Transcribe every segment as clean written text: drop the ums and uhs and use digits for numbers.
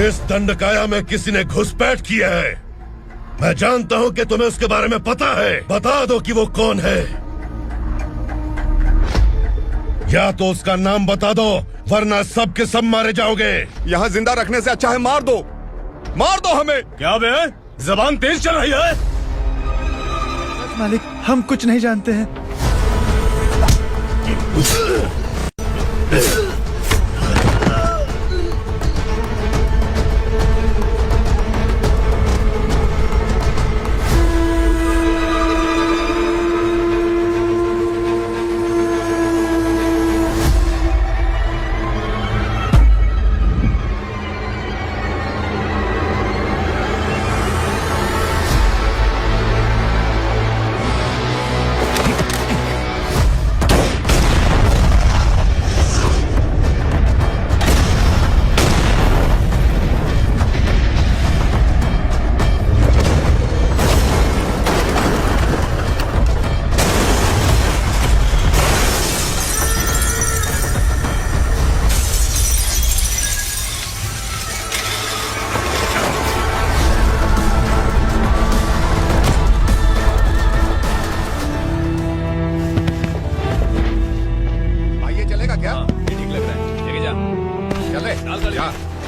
इस दंडकाया में किसी ने घुसपैठ किया है। मैं जानता हूं कि तुम्हें उसके बारे में पता है। बता दो कि वो कौन है, या तो उसका नाम बता दो, वरना सब के सब मारे जाओगे। यहाँ जिंदा रखने से अच्छा है मार दो हमें। क्या बे, जबान तेज चल रही है? मालिक, हम कुछ नहीं जानते हैं।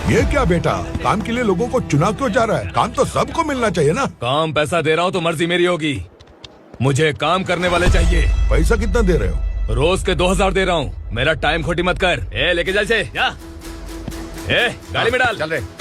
ये क्या बेटा, काम के लिए लोगों को चुना क्यों जा रहा है? काम तो सबको मिलना चाहिए ना। काम पैसा दे रहा हूँ तो मर्जी मेरी होगी। मुझे काम करने वाले चाहिए। पैसा कितना दे रहे हो? रोज के 2000 दे रहा हूँ। मेरा टाइम खोटी मत कर। लेके चल से जा। गाड़ी में डाल। चल रहे।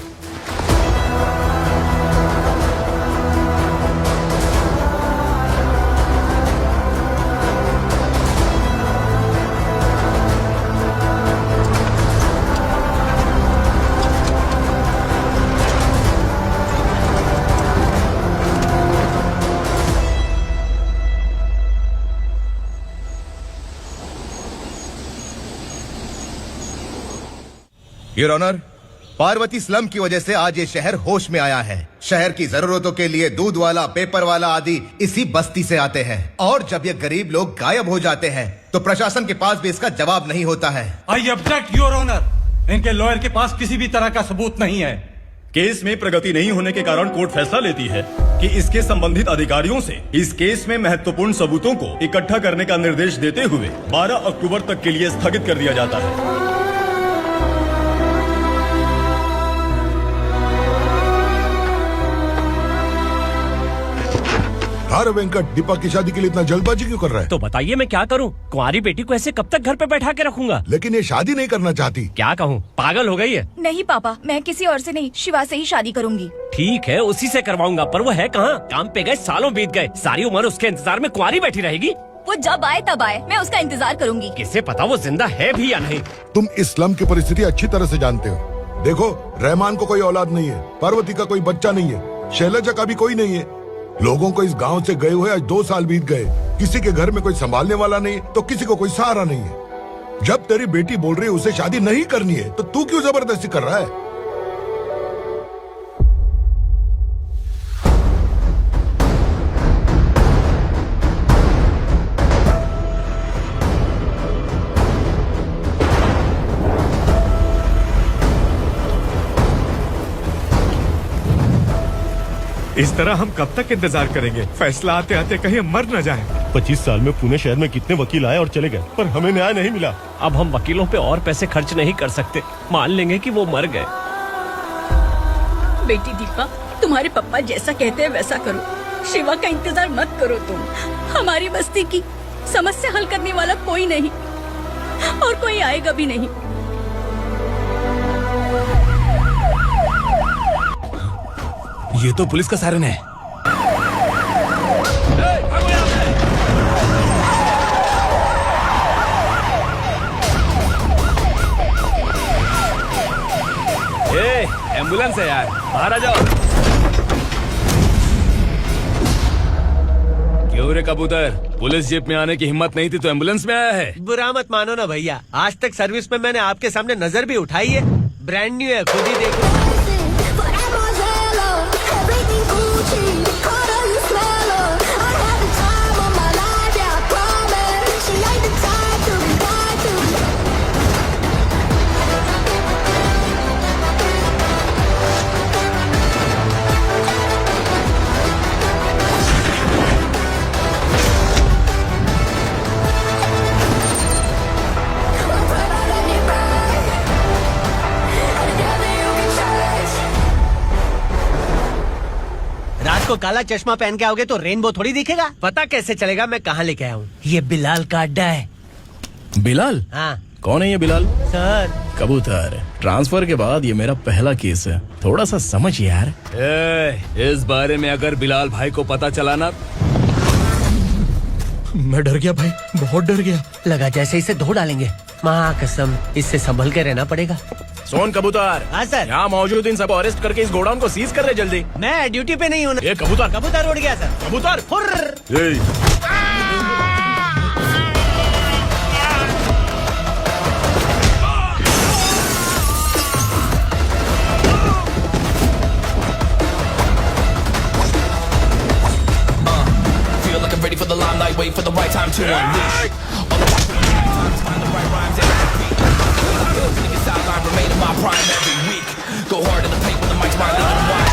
योर ऑनर, पार्वती स्लम की वजह से आज ये शहर होश में आया है। शहर की जरूरतों के लिए दूध वाला, पेपर वाला आदि इसी बस्ती से आते हैं, और जब ये गरीब लोग गायब हो जाते हैं तो प्रशासन के पास भी इसका जवाब नहीं होता है। I object your honour. इनके लॉयर के पास किसी भी तरह का सबूत नहीं है। केस में प्रगति नहीं होने के कारण कोर्ट फैसला लेती है कि इसके संबंधित अधिकारियों से इस केस में महत्वपूर्ण सबूतों को इकट्ठा करने का निर्देश देते हुए 12 अक्टूबर तक के लिए स्थगित कर दिया जाता है। अरे वेंकट, दीपा की शादी के लिए इतना जल्दबाजी क्यों कर रहा है? तो बताइए मैं क्या करूं? कुंवारी बेटी को ऐसे कब तक घर पे बैठा के रखूंगा? लेकिन ये शादी नहीं करना चाहती। क्या कहूं, पागल हो गई है? नहीं पापा, मैं किसी और से नहीं, शिवा से ही शादी करूंगी। ठीक है, उसी से करवाऊंगा, पर वो है कहाँ? काम पे गए, सालों बीत गए, सारी उम्र उसके इंतजार में कुंवारी बैठी रहेगी। वो जब आए तब आए, मैं उसका इंतजार करूंगी। किसे पता वो जिंदा है भी या नहीं। तुम इस्लाम की परिस्थिति अच्छी तरह से जानते हो। देखो, रहमान को कोई औलाद नहीं है, पार्वती का कोई बच्चा नहीं है, शैलजा का भी कोई नहीं है। लोगों को इस गांव से गए हुए आज 2 साल बीत गए। किसी के घर में कोई संभालने वाला नहीं, तो किसी को कोई सहारा नहीं है। जब तेरी बेटी बोल रही है उसे शादी नहीं करनी है, तो तू क्यों जबरदस्ती कर रहा है? इस तरह हम कब तक इंतजार करेंगे? फैसला आते आते कहीं मर न जाए। 25 साल में पुणे शहर में कितने वकील आए और चले गए, पर हमें न्याय नहीं मिला। अब हम वकीलों पे और पैसे खर्च नहीं कर सकते। मान लेंगे कि वो मर गए। बेटी दीपा, तुम्हारे पापा जैसा कहते हैं वैसा करो। शिवा का इंतजार मत करो तुम। हमारी बस्ती की समस्या हल करने वाला कोई नहीं, और कोई आएगा भी नहीं। ये तो पुलिस का सायरन है। एम्बुलेंस है यार, बाहर आ जाओ। क्यों रे कबूतर, पुलिस जीप में आने की हिम्मत नहीं थी तो एम्बुलेंस में आया है? बुरा मत मानो ना भैया, आज तक सर्विस में मैंने आपके सामने नजर भी उठाई है। ब्रांड न्यू है, खुद ही देखो। को काला चश्मा पहन के आओगे तो रेनबो थोड़ी दिखेगा। पता कैसे चलेगा मैं कहाँ लेके आया हूँ? ये बिलाल का अड्डा है। बिलाल? हाँ। कौन है ये बिलाल? सर कबूतर, ट्रांसफर के बाद ये मेरा पहला केस है, थोड़ा सा समझ यार। इस बारे में अगर बिलाल भाई को पता चला ना, मैं डर गया भाई, बहुत डर गया। लगा जैसे इसे धो डालेंगे। माँ कसम, इससे संभल के रहना पड़ेगा। सोन कबूतर। हाँ सर। यहाँ मौजूद इन सबको अरेस्ट करके इस गोडाउन को सीज कर रहे जल्दी। मैं ड्यूटी पे नहीं हूँ। ये कबूतर। कबूतर उड़ गया सर। कबूतर। Ready for the limelight, wait for the right time to unleash. All the times, find the right rhymes every beat. Niggas sideline, remain in my prime every week. Go hard in the paint when the mic's mine, leaving them wide.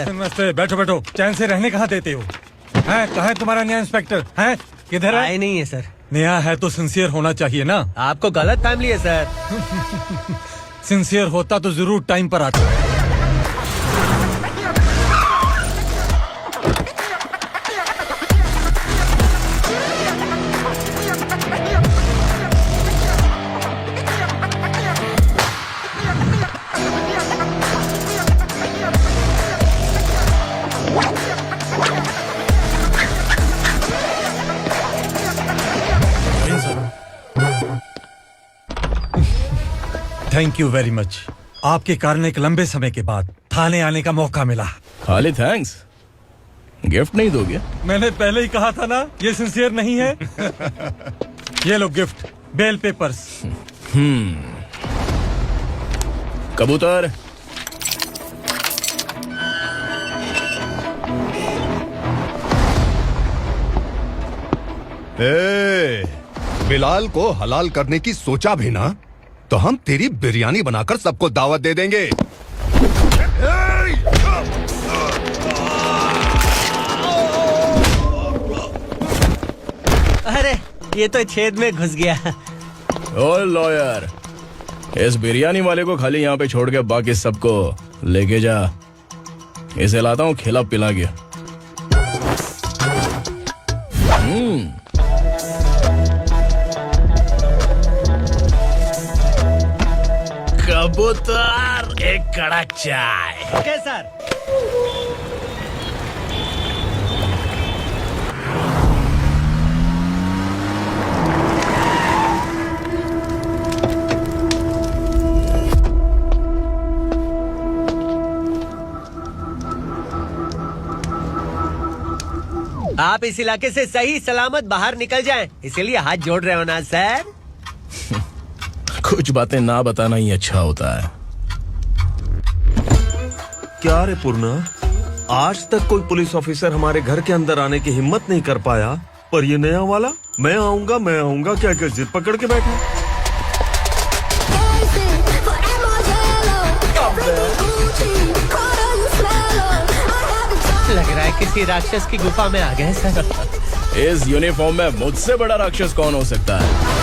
नमस्ते, बैठो बैठो। चैन से रहने कहाँ देते हो? हैं कहाँ है तुम्हारा नया इंस्पेक्टर? हैं किधर है? आए नहीं है सर। नया है तो सिंसियर होना चाहिए ना। आपको गलत फैमिली है सर। सिंसियर होता तो जरूर टाइम पर आता। Thank you very much. आपके कारण एक लंबे समय के बाद थाने आने का मौका मिला। खाली थैंक्स, गिफ्ट नहीं दोगे? मैंने पहले ही कहा था ना ये सिंसियर नहीं है। ये लो गिफ्ट, बेल पेपर्स। कबूतर। बिलाल को हलाल करने की सोचा भी ना तो हम तेरी बिरयानी बनाकर सबको दावत दे देंगे। अरे ये तो छेद में घुस गया। ओ लॉयर, इस बिरयानी वाले को खाली यहाँ पे छोड़ के बाकी सबको लेके जा। इसे लाता हूँ खिला पिला के। कबूतर, एक कड़क चाय। Okay sir. आप इस इलाके से सही सलामत बाहर निकल जाएं, इसीलिए हाथ जोड़ रहे हो ना सर। कुछ बातें ना बताना ही अच्छा होता है। क्या रे पूर्णा, आज तक कोई पुलिस ऑफिसर हमारे घर के अंदर आने की हिम्मत नहीं कर पाया, पर ये नया वाला मैं आऊंगा क्या जिद पकड़ के बैठा। लग रहा है किसी राक्षस की गुफा में आ गए सर। इस यूनिफॉर्म में मुझसे बड़ा राक्षस कौन हो सकता है?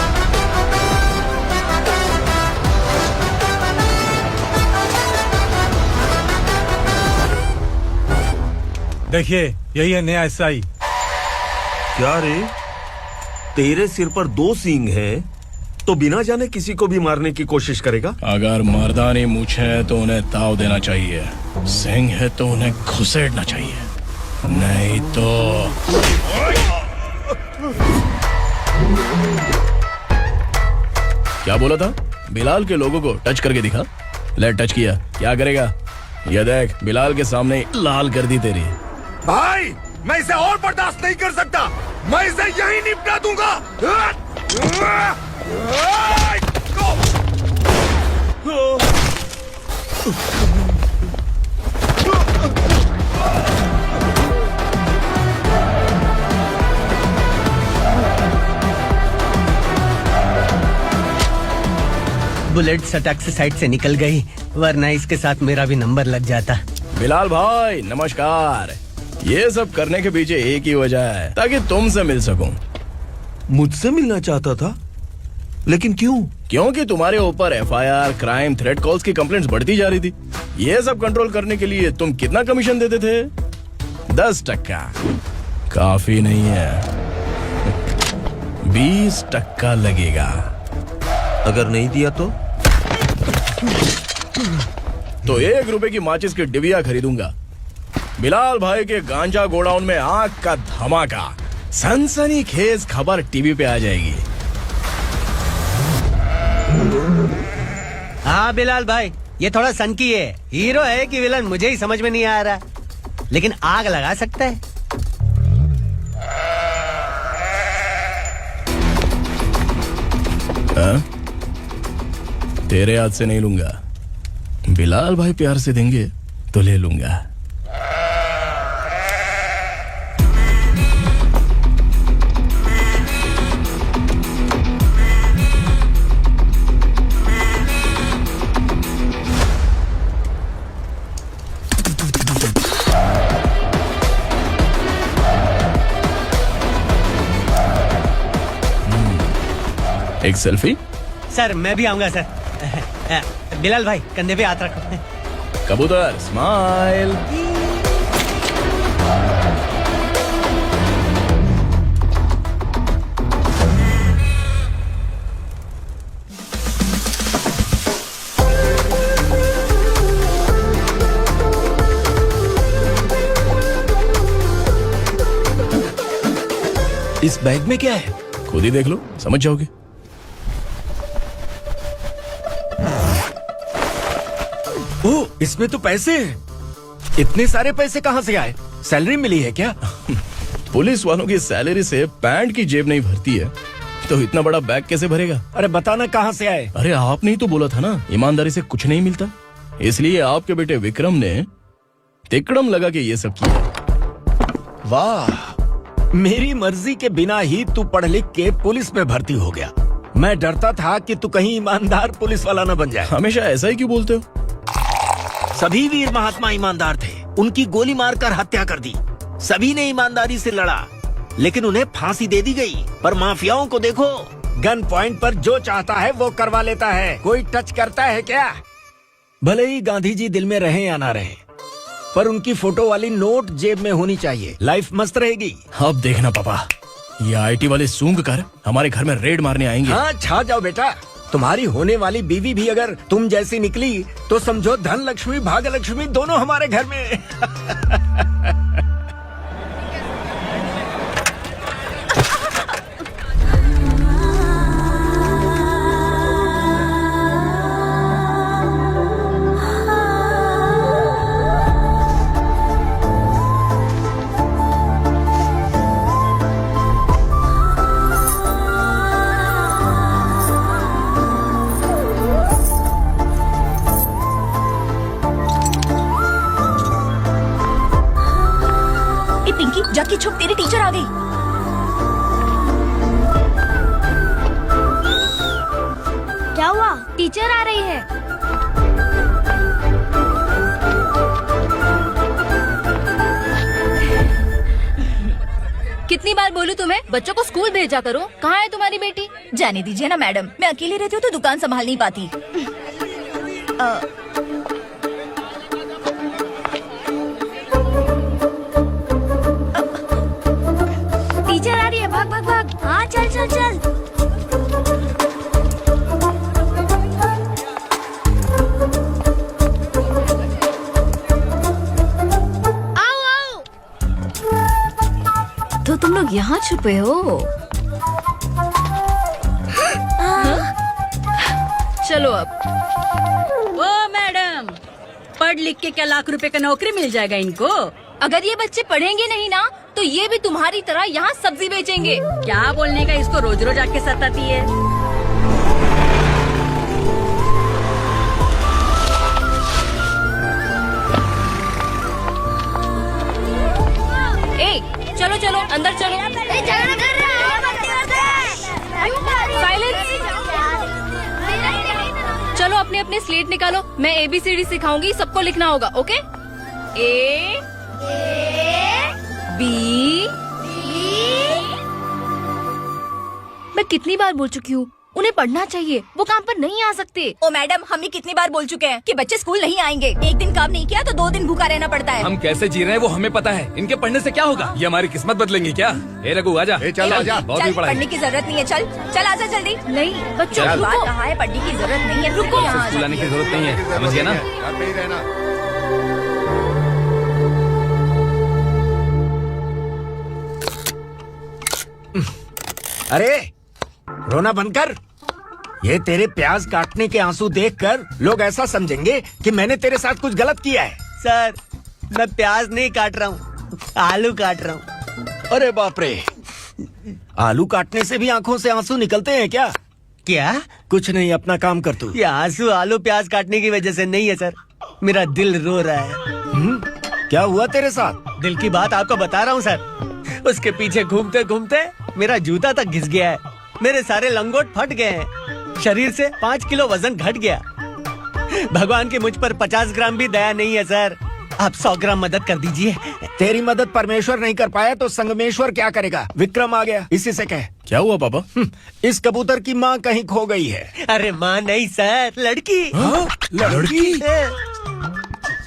देखिए यही है नया एसआई। क्या रे, तेरे सिर पर 2 सींग है तो बिना जाने किसी को भी मारने की कोशिश करेगा? अगर मर्दानी मूछ है तो उन्हें ताव देना चाहिए, सिंह है तो उन्हें घुसेड़ना चाहिए, नहीं तो। क्या बोला था? बिलाल के लोगों को टच करके दिखा। ले टच किया, क्या करेगा? ये देख, बिलाल के सामने लाल कर दी तेरी। भाई मैं इसे और बर्दाश्त नहीं कर सकता, मैं इसे यहीं निपटा दूंगा। बुलेट सटक से साइड से निकल गई, वरना इसके साथ मेरा भी नंबर लग जाता। बिलाल भाई नमस्कार। ये सब करने के पीछे एक ही वजह है, ताकि तुमसे मिल सकूं। मुझसे मिलना चाहता था, लेकिन क्यों? क्योंकि तुम्हारे ऊपर एफआईआर, क्राइम, थ्रेट कॉल्स की कंप्लेंट्स बढ़ती जा रही थी। ये सब कंट्रोल करने के लिए तुम कितना कमीशन देते थे? 10%। काफी नहीं है, 20% लगेगा। अगर नहीं दिया तो 1 रुपए की माचिस की डिबिया खरीदूंगा। बिलाल भाई के गांजा गोडाउन में आग का धमाका, सनसनीखेज खबर टीवी पे आ जाएगी। हाँ बिलाल भाई, ये थोड़ा सनकी है, हीरो है कि विलन मुझे ही समझ में नहीं आ रहा, लेकिन आग लगा सकता है। तेरे हाथ से नहीं लूंगा, बिलाल भाई प्यार से देंगे तो ले लूंगा। एक सेल्फी? सर मैं भी आऊंगा सर। बिलाल भाई कंधे पे हाथ रखो। कबूतर स्माइल। इस बैग में क्या है? खुद ही देख लो, समझ जाओगे। ओह, इसमें तो पैसे हैं। इतने सारे पैसे कहाँ से आए? सैलरी मिली है क्या? पुलिस वालों की सैलरी से पैंट की जेब नहीं भरती है, तो इतना बड़ा बैग कैसे भरेगा? अरे बताना कहाँ से आए? अरे आपने ही तो बोला था ना, ईमानदारी से कुछ नहीं मिलता, इसलिए आपके बेटे विक्रम ने तिकड़म लगा के ये सब किया। वाह, मेरी मर्जी के बिना ही तू पढ़ लिख के पुलिस में भर्ती हो गया। मैं डरता था कि तू कहीं ईमानदार पुलिस वाला न बन जाए। हमेशा ऐसा ही क्यों बोलते हो? सभी वीर महात्मा ईमानदार थे, उनकी गोली मारकर हत्या कर दी। सभी ने ईमानदारी से लड़ा, लेकिन उन्हें फांसी दे दी गई। पर माफियाओं को देखो, गन पॉइंट पर जो चाहता है वो करवा लेता है। कोई टच करता है क्या? भले ही गांधी जी दिल में रहे या ना रहे, पर उनकी फोटो वाली नोट जेब में होनी चाहिए। लाइफ मस्त रहेगी। अब देखना पापा, ये आईटी वाले सूंघ कर हमारे घर में रेड मारने आएंगे। हाँ, छा जाओ बेटा। तुम्हारी होने वाली बीवी भी अगर तुम जैसी निकली तो समझो धन लक्ष्मी भाग्य लक्ष्मी दोनों हमारे घर में। जाके छुप, तेरी टीचर आ गई। क्या हुआ? टीचर आ रही है। कितनी बार बोलूं तुम्हें, बच्चों को स्कूल भेजा करो। कहाँ है तुम्हारी बेटी? जाने दीजिए ना मैडम, मैं अकेली रहती हूँ तो दुकान संभाल नहीं पाती। छुपे हो? चलो अब। ओ मैडम, पढ़ लिख के क्या लाख रुपए का नौकरी मिल जाएगा इनको? अगर ये बच्चे पढ़ेंगे नहीं ना तो ये भी तुम्हारी तरह यहाँ सब्जी बेचेंगे। क्या बोलने का, इसको रोज रोज आके सताती है। ए, चलो चलो अंदर चलो। साइलेंस। चलो अपने अपने स्लेट निकालो, मैं ABCD सिखाऊंगी, सबको लिखना होगा। ओके? A B। मैं कितनी बार बोल चुकी हूँ, उन्हें पढ़ना चाहिए, वो काम पर नहीं आ सकते। ओ मैडम, हम भी कितनी बार बोल चुके हैं कि बच्चे स्कूल नहीं आएंगे। एक दिन काम नहीं किया तो 2 दिन भूखा रहना पड़ता है। हम कैसे जी रहे हैं वो हमें पता है, इनके पढ़ने से क्या होगा? ये हमारी किस्मत बदलेंगे क्या? ए रघु आजा। चल आजा। बहुत भी पढ़ाई। पढ़ने की जरूरत नहीं है, चल चल आजा जल्दी। नहीं बच्चों बात रुको। कहा है, पढ़ने की जरूरत नहीं है, रुको। स्कूल आने की जरूरत नहीं है, समझ गया ना? घर पे ही रहना। अरे रोना बंद कर। ये तेरे प्याज काटने के आंसू देखकर लोग ऐसा समझेंगे कि मैंने तेरे साथ कुछ गलत किया है। सर, मैं प्याज नहीं काट रहा हूँ, आलू काट रहा हूँ। अरे बाप रे, आलू काटने से भी आंखों से आंसू निकलते हैं क्या? क्या? कुछ नहीं, अपना काम कर तू। ये आंसू आलू प्याज काटने की वजह से नहीं है सर, मेरा दिल रो रहा है। क्या हुआ तेरे साथ? दिल की बात आपको बता रहा हूँ सर। उसके पीछे घूमते घूमते मेरा जूता तक घिस गया है, मेरे सारे लंगोट फट गए हैं, शरीर से 5 किलो वजन घट गया। भगवान की मुझ पर 50 ग्राम भी दया नहीं है सर, आप 100 ग्राम मदद कर दीजिए। तेरी मदद परमेश्वर नहीं कर पाया तो संगमेश्वर क्या करेगा? विक्रम आ गया, इसी से कह। क्या हुआ पापा? इस कबूतर की माँ कहीं खो गई है। अरे माँ नहीं सर, लड़की। लड़की?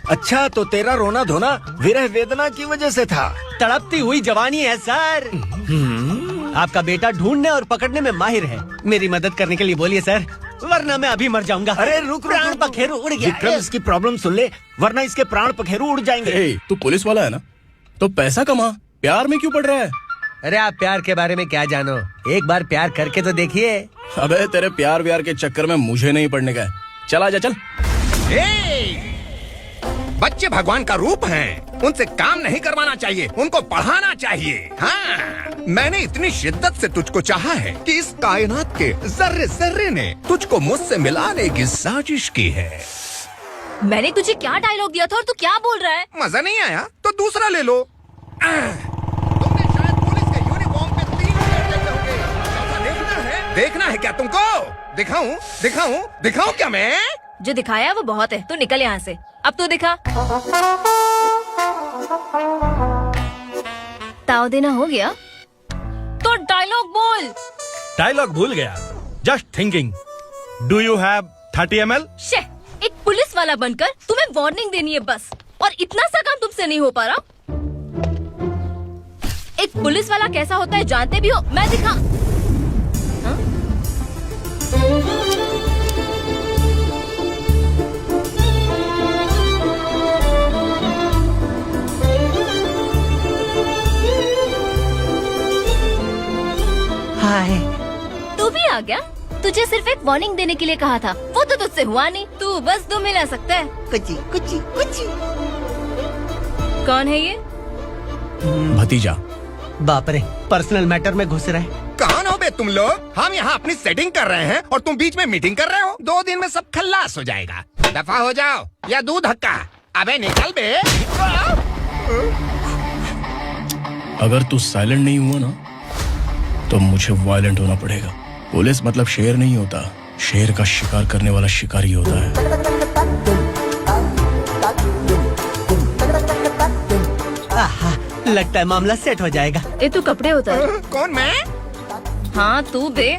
अच्छा, तो तेरा रोना धोना विरह वेदना की वजह से था। तड़पती हुई जवानी है सर। आपका बेटा ढूंढने और पकड़ने में माहिर है, मेरी मदद करने के लिए बोलिए सर, वरना मैं अभी मर जाऊंगा। अरे रुक, प्राण पखेरु उड़ गया। विक्रम इसकी प्रॉब्लम सुन ले, वरना इसके प्राण पखेरु उड़ जाएंगे। ए, तू पुलिस वाला है ना, तो पैसा कमा, प्यार में क्यों पड़ रहा है? अरे आप प्यार के बारे में क्या जानो, एक बार प्यार करके तो देखिए। अबे तेरे प्यार व्यार के चक्कर में मुझे नहीं पड़ने का है, चल आजा चल। बच्चे भगवान का रूप हैं, उनसे काम नहीं करवाना चाहिए, उनको पढ़ाना चाहिए। हाँ, मैंने इतनी शिद्दत से तुझको चाहा है कि इस कायनात के जर्रे जर्रे ने तुझको मुझसे मिलाने की साजिश की है। मैंने तुझे क्या डायलॉग दिया था और तू क्या बोल रहा है? मजा नहीं आया तो दूसरा ले लो। तुमने शायद पुलिस के यूनिफॉर्म पे 3 शेर देखे होंगे। ऐसा देखना है क्या तुमको? दिखाऊं दिखाऊं दिखाऊं क्या मैं? जो दिखाया वो बहुत है, तू निकल यहाँ से। अब तू दिखा। ताव देना हो गया तो डायलॉग बोल। डायलॉग भूल गया। Just thinking, do you have 30 ml? शे, एक पुलिस वाला बनकर तुम्हें वार्निंग देनी है बस, और इतना सा काम तुमसे नहीं हो पा रहा। एक पुलिस वाला कैसा होता है जानते भी हो? मैं दिखा। हाँ? हाय, तू भी आ गया? तुझे सिर्फ एक वार्निंग देने के लिए कहा था, वो तो तुझसे हुआ नहीं। तू बस 2 मिला सकता है। कुची कुची कुची। कौन है ये? भतीजा। बाप रे, पर्सनल मैटर में घुस रहे। कौन हो बे तुम लोग? हम यहाँ अपनी सेटिंग कर रहे हैं और तुम बीच में मीटिंग कर रहे हो। 2 दिन में सब खल्लास हो जाएगा। दफा हो जाओ या दूध हक्का। अबे निकल बे। अगर तू साइलेंट नहीं हुआ ना तो मुझे वायलेंट होना पड़ेगा। पुलिस मतलब शेर नहीं होता, शेर का शिकार करने वाला शिकारी होता है। लगता है मामला सेट हो जाएगा। ए तू कपड़े उतार। कौन मैं? हाँ तू बे।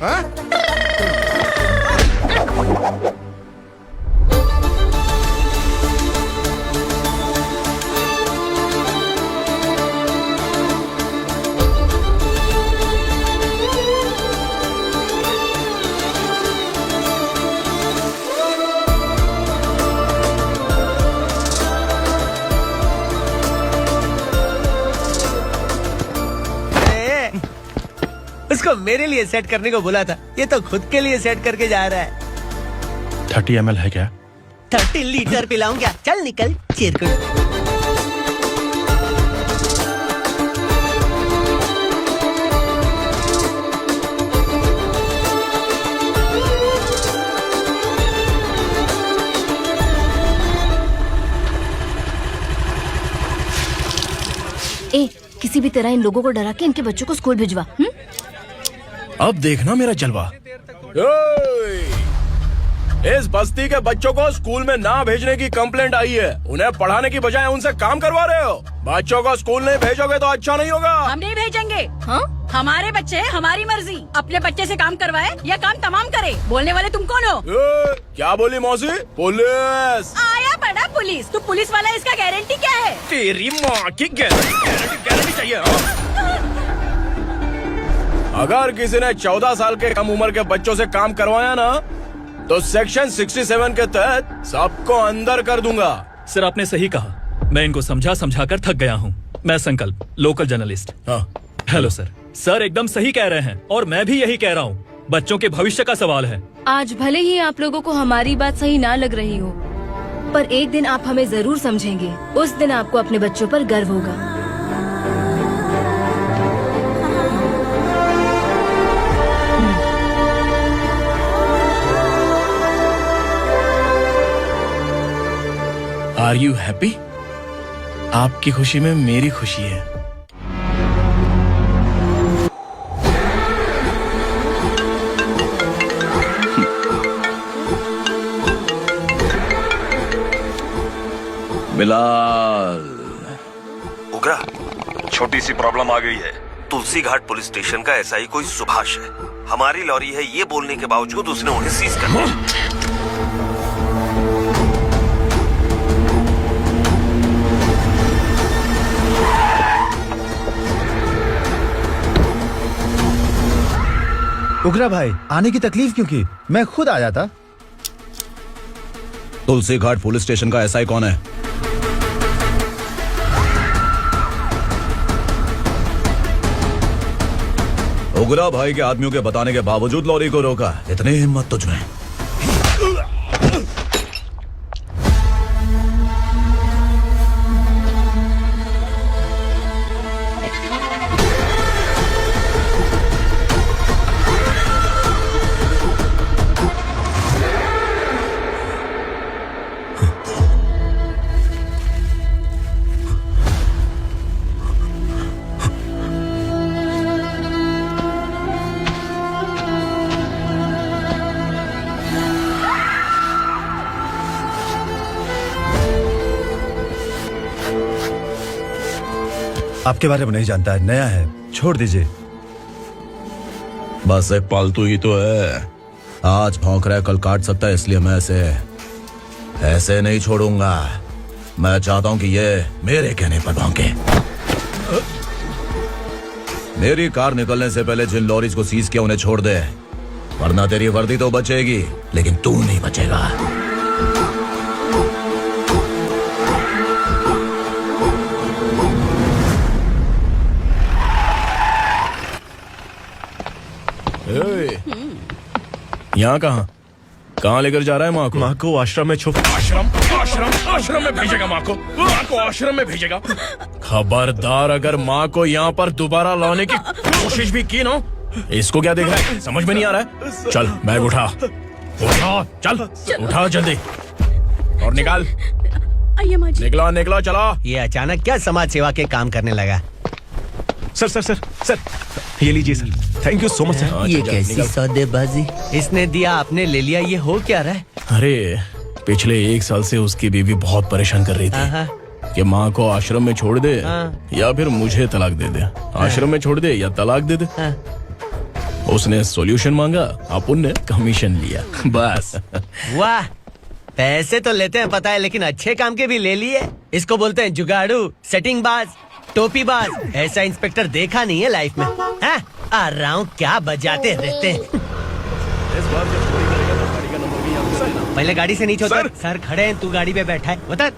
तो मेरे लिए सेट करने को बोला था, ये तो खुद के लिए सेट करके जा रहा है। 30 ml है क्या? 30 लीटर पिलाऊं क्या? चल निकल चिरकुट। ए, किसी भी तरह इन लोगों को डरा के इनके बच्चों को स्कूल भिजवा। अब देखना मेरा जलवा। इस बस्ती के बच्चों को स्कूल में ना भेजने की कंप्लेंट आई है। उन्हें पढ़ाने की बजाय उनसे काम करवा रहे हो। बच्चों को स्कूल नहीं भेजोगे तो अच्छा नहीं होगा। हम नहीं भेजेंगे। हाँ? हमारे बच्चे हमारी मर्जी। अपने बच्चे से काम करवाए या काम तमाम करे। बोलने वाले तुम कौन हो? क्या बोली मौसी? पुलिस आया बड़ा पुलिस। तू पुलिस वाला, इसका गारंटी क्या है? तेरी माँ की गारंटी चाहिए। अगर किसी ने 14 साल के कम उम्र के बच्चों से काम करवाया ना, तो सेक्शन 67 के तहत सबको अंदर कर दूंगा। सर आपने सही कहा। मैं इनको समझा कर थक गया हूँ। मैं संकल्प, local journalist. Hello sir. Sir एकदम सही कह रहे हैं और मैं भी यही कह रहा हूँ। बच्चों के भविष्य का सवाल है। आज भले ही आप लोगों को हमारी बात सही ना लग रही हो, पर एक दिन आप हमें जरूर समझेंगे। उस दिन आपको अपने बच्चों पर गर्व होगा। Are you happy? आपकी खुशी में मेरी खुशी है। बिलाल। उगरा, छोटी सी प्रॉब्लम आ गई है। तुलसी घाट पुलिस स्टेशन का एसआई कोई सुभाष है। हमारी लॉरी है ये बोलने के बावजूद उसने उन्हें सीज कर दिया। उगरा भाई, आने की तकलीफ क्यों की? मैं खुद आ जाता। तुलसी घाट पुलिस स्टेशन का एसआई कौन है? उगरा भाई के आदमियों के बताने के बावजूद लॉरी को रोका। इतनी हिम्मत तुझमें? आपके बारे में नहीं जानता है, नया है, छोड़ दीजिए। बस एक पालतू ही तो है। आज भौंक रहा है, कल काट सकता है, इसलिए मैं ऐसे नहीं छोड़ूंगा। मैं चाहता हूं कि ये मेरे कहने पर भौंके। मेरी कार निकलने से पहले जिन लॉरीज को सीज किया उन्हें छोड़ दे, वरना तेरी वर्दी तो बचेगी लेकिन तू नहीं बचेगा। यहाँ कहाँ लेकर जा रहा है माँ को? माँ को आश्रम में आश्रम में भेजेगा। माँ को आश्रम में भेजेगा। खबरदार, अगर माँ को यहाँ पर दोबारा लाने की कोशिश भी की ना, इसको क्या देख रहा है? समझ में नहीं आ रहा है? चल बैग उठा, चल उठा जल्दी और निकाल। निकला चला। ये अचानक क्या समाज सेवा के काम करने लगा? सर ये लीजिए sir. Thank you so much sir. ये कैसी सौदेबाजी? इसने दिया आपने ले लिया, ये हो क्या रहा है? अरे पिछले 1 साल से उसकी बीवी बहुत परेशान कर रही थी कि माँ को आश्रम में छोड़ दे या फिर मुझे तलाक दे दे। आश्रम में छोड़ दे या तलाक दे दे। उसने सॉल्यूशन मांगा, अपन ने कमीशन लिया, बस। वाह, पैसे तो लेते हैं पता है, लेकिन अच्छे काम के भी ले लिए। इसको बोलते हैं जुगाड़ू, सेटिंग बाज, टोपी बाज। ऐसा इंस्पेक्टर देखा नहीं है लाइफ में। हाँ? आ रहा हूँ, क्या बजाते रहते हैं। पहले गाड़ी से नीचे उतर। सर खड़े हैं, तू गाड़ी पे बैठा है, उतर।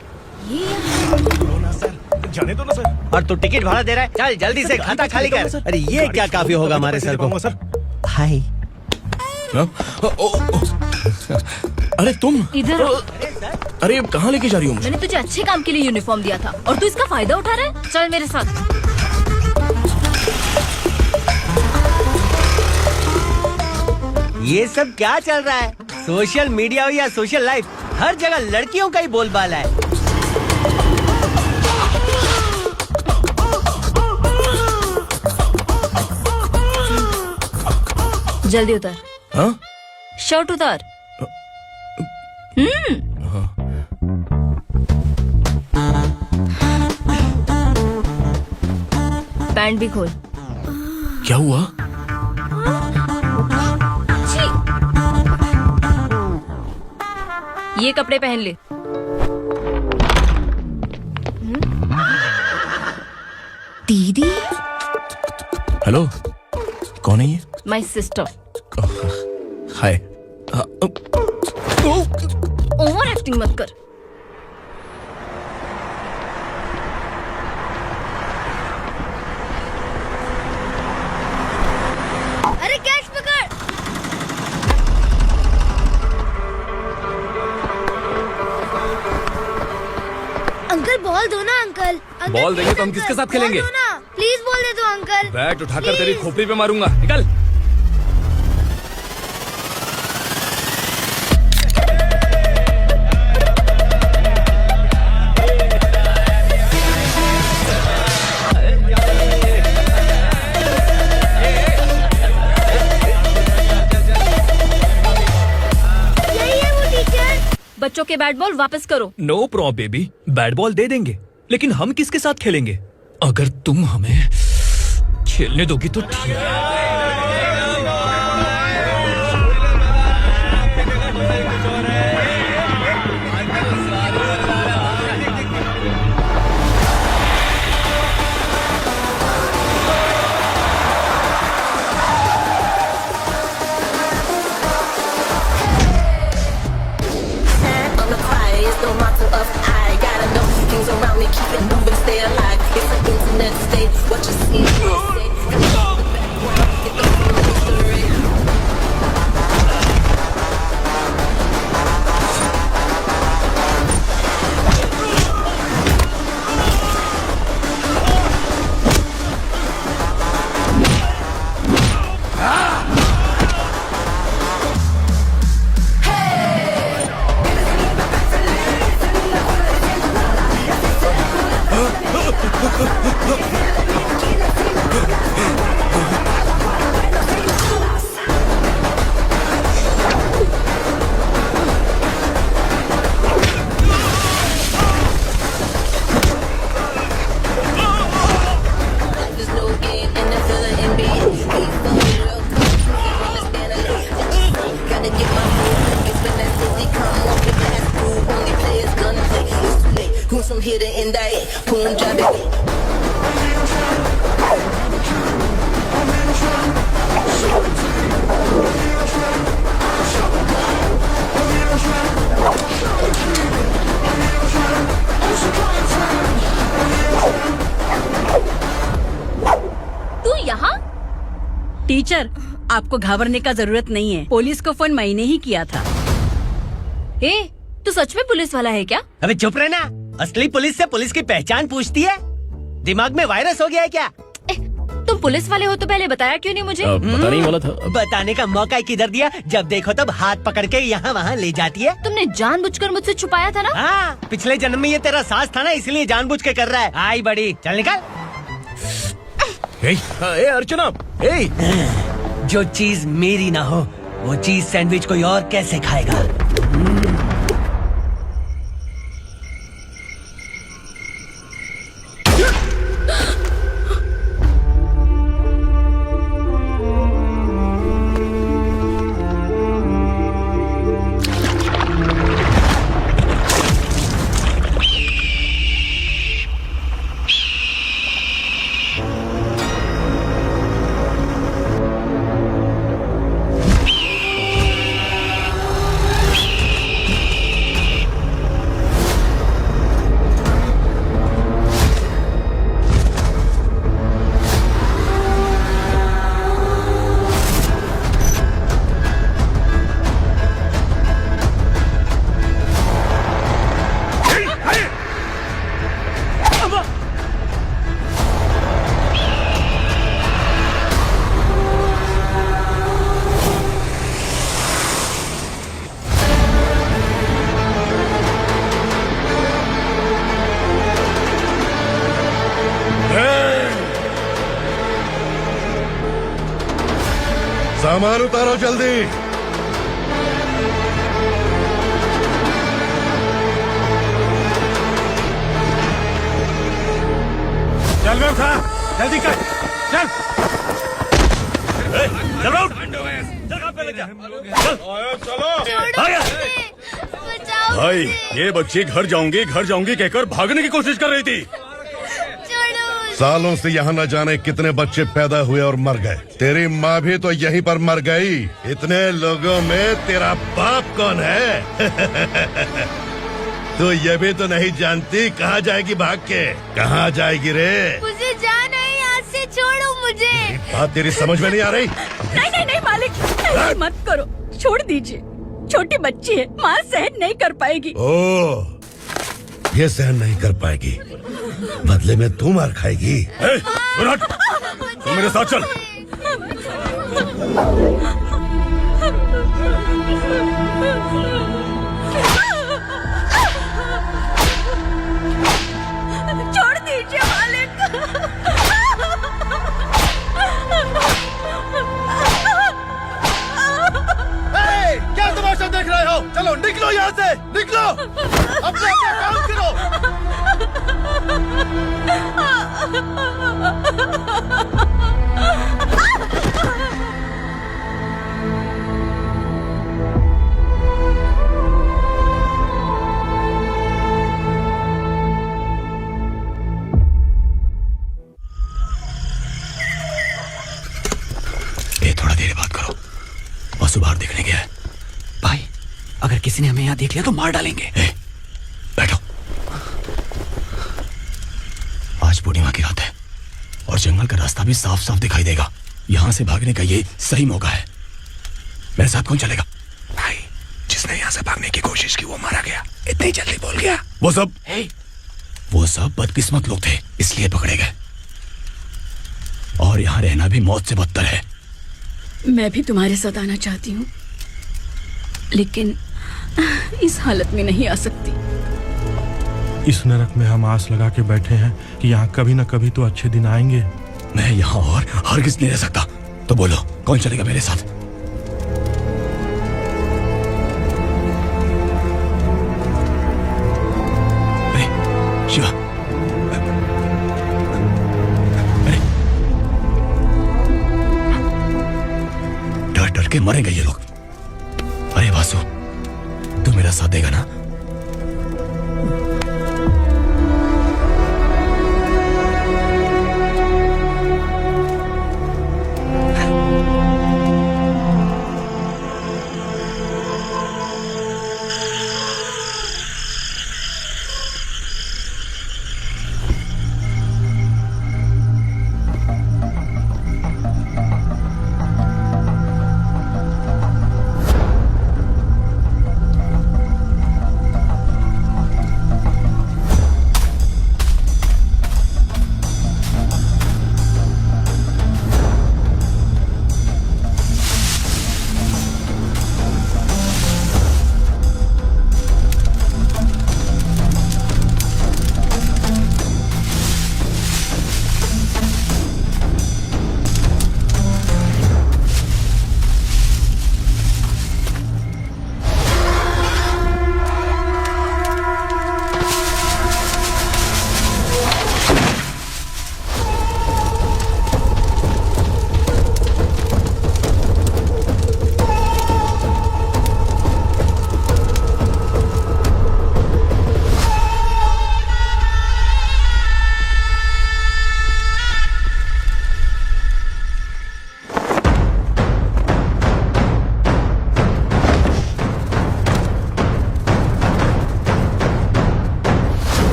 जाने दो ना सर। और तू टिकट भाड़ा दे रहा है? चल जल्दी से खाता खाली कर। अरे ये क्या काफी होगा हमारे सर को? हाय। अरे तुम इधर आओ। अरे कहाँ लेके जा रही हो मुझे? मैंने तुझे अच्छे काम के लिए यूनिफॉर्म दिया था और तू इसका फायदा उठा रहा है। चल मेरे साथ। ये सब क्या चल रहा है? सोशल मीडिया हो या सोशल लाइफ, हर जगह लड़कियों का ही बोलबाला है। जल्दी उतर। हाँ? शर्ट उतार। पैंट भी खोल। क्या हुआ? ये कपड़े पहन ले। दीदी। हेलो, कौन है ये? My sister. Hi. Over acting मत कर। अरे कैच पकड़। अंकल बॉल दो ना अंकल। बॉल देंगे तो हम किसके साथ खेलेंगे? प्लीज बॉल दे दो अंकल। बैट उठाकर तेरी खोपड़ी पे मारूंगा। निकल। बच्चों के बैट बॉल वापस करो। No problem baby, bat ball दे देंगे, लेकिन हम किसके साथ खेलेंगे? अगर तुम हमें खेलने दोगी तो ठीक है। टीचर, आपको घबराने का जरूरत नहीं है। पुलिस को फोन मैंने ही किया था। ए, तू सच में पुलिस वाला है क्या? अबे चुप रहना। असली पुलिस से पुलिस की पहचान पूछती है? दिमाग में वायरस हो गया है क्या? तुम पुलिस वाले हो तो पहले बताया क्यों नहीं मुझे? बताने ही वाला था। बताने का मौका किधर दिया? जब देखो तब हाथ पकड़ के यहाँ वहाँ ले जाती है। तुमने जानबूझकर मुझसे छुपाया था ना? हाँ, पिछले जन्म में ये तेरा सास था ना, इसलिए जानबूझ के कर रहा है। आई बड़ी, चल निकल। ए अर्चना, जो चीज मेरी ना हो वो चीज सैंडविच कोई और कैसे खाएगा? सामान उतारो जल्दी। चल बे उठा, जल्दी कर, चल। चल राउट, भाई ये बच्ची घर जाऊंगी कहकर भागने की कोशिश कर रही थी। सालों से यहाँ न जाने कितने बच्चे पैदा हुए और मर गए। तेरी माँ भी तो यहीं पर मर गई। इतने लोगों में तेरा बाप कौन है? तो ये भी तो नहीं जानती कहाँ जाएगी भाग के? कहाँ जाएगी रे? मुझे जाना है, यहाँ से छोड़ो मुझे। बात तेरी समझ में नहीं आ रही? नहीं मालिक, ऐसे मत करो, छोड़ दीजिए। छोटी बच्ची है, माँ सहन नहीं कर पाएगी। ओह, ये सहन नहीं कर पाएगी, बदले में तू मार खाएगी। तू मेरे साथ चल। छोड़ दीजिए मालिक। क्या तमाशा देख रहे हो? चलो निकलो यहाँ से, निकलो। अपना काम करो। ए, थोड़ा देर बात करो। वासु बाहर देखने गया है। भाई, अगर किसी ने हमें यहाँ देख लिया तो मार डालेंगे। बैठो। आज पूर्णिमा की रात है और जंगल का रास्ता भी साफ साफ दिखाई देगा। यहाँ से भागने का ये सही मौका है। मेरे साथ कौन चलेगा? भाई, जिसने यहाँ से भागने की कोशिश की वो मारा गया। इतनी जल्दी बोल गया। वो सब बदकिस्मत लोग थे, इसलिए पकड़े गए। और यहाँ रहना भी मौत से बदतर है। मैं भी तुम्हारे साथ आना चाहती हूँ, लेकिन इस हालत में नहीं आ सकती। इस नरक में हम आस लगा के बैठे हैं कि यहाँ कभी न कभी तो अच्छे दिन आएंगे। मैं यहाँ और हरगिज़ नहीं रह सकता। तो बोलो, कौन चलेगा मेरे साथ? अरे शिवा, अरे डर डर के मरेंगे ये लोग। अरे वासु, तू मेरा साथ देगा ना?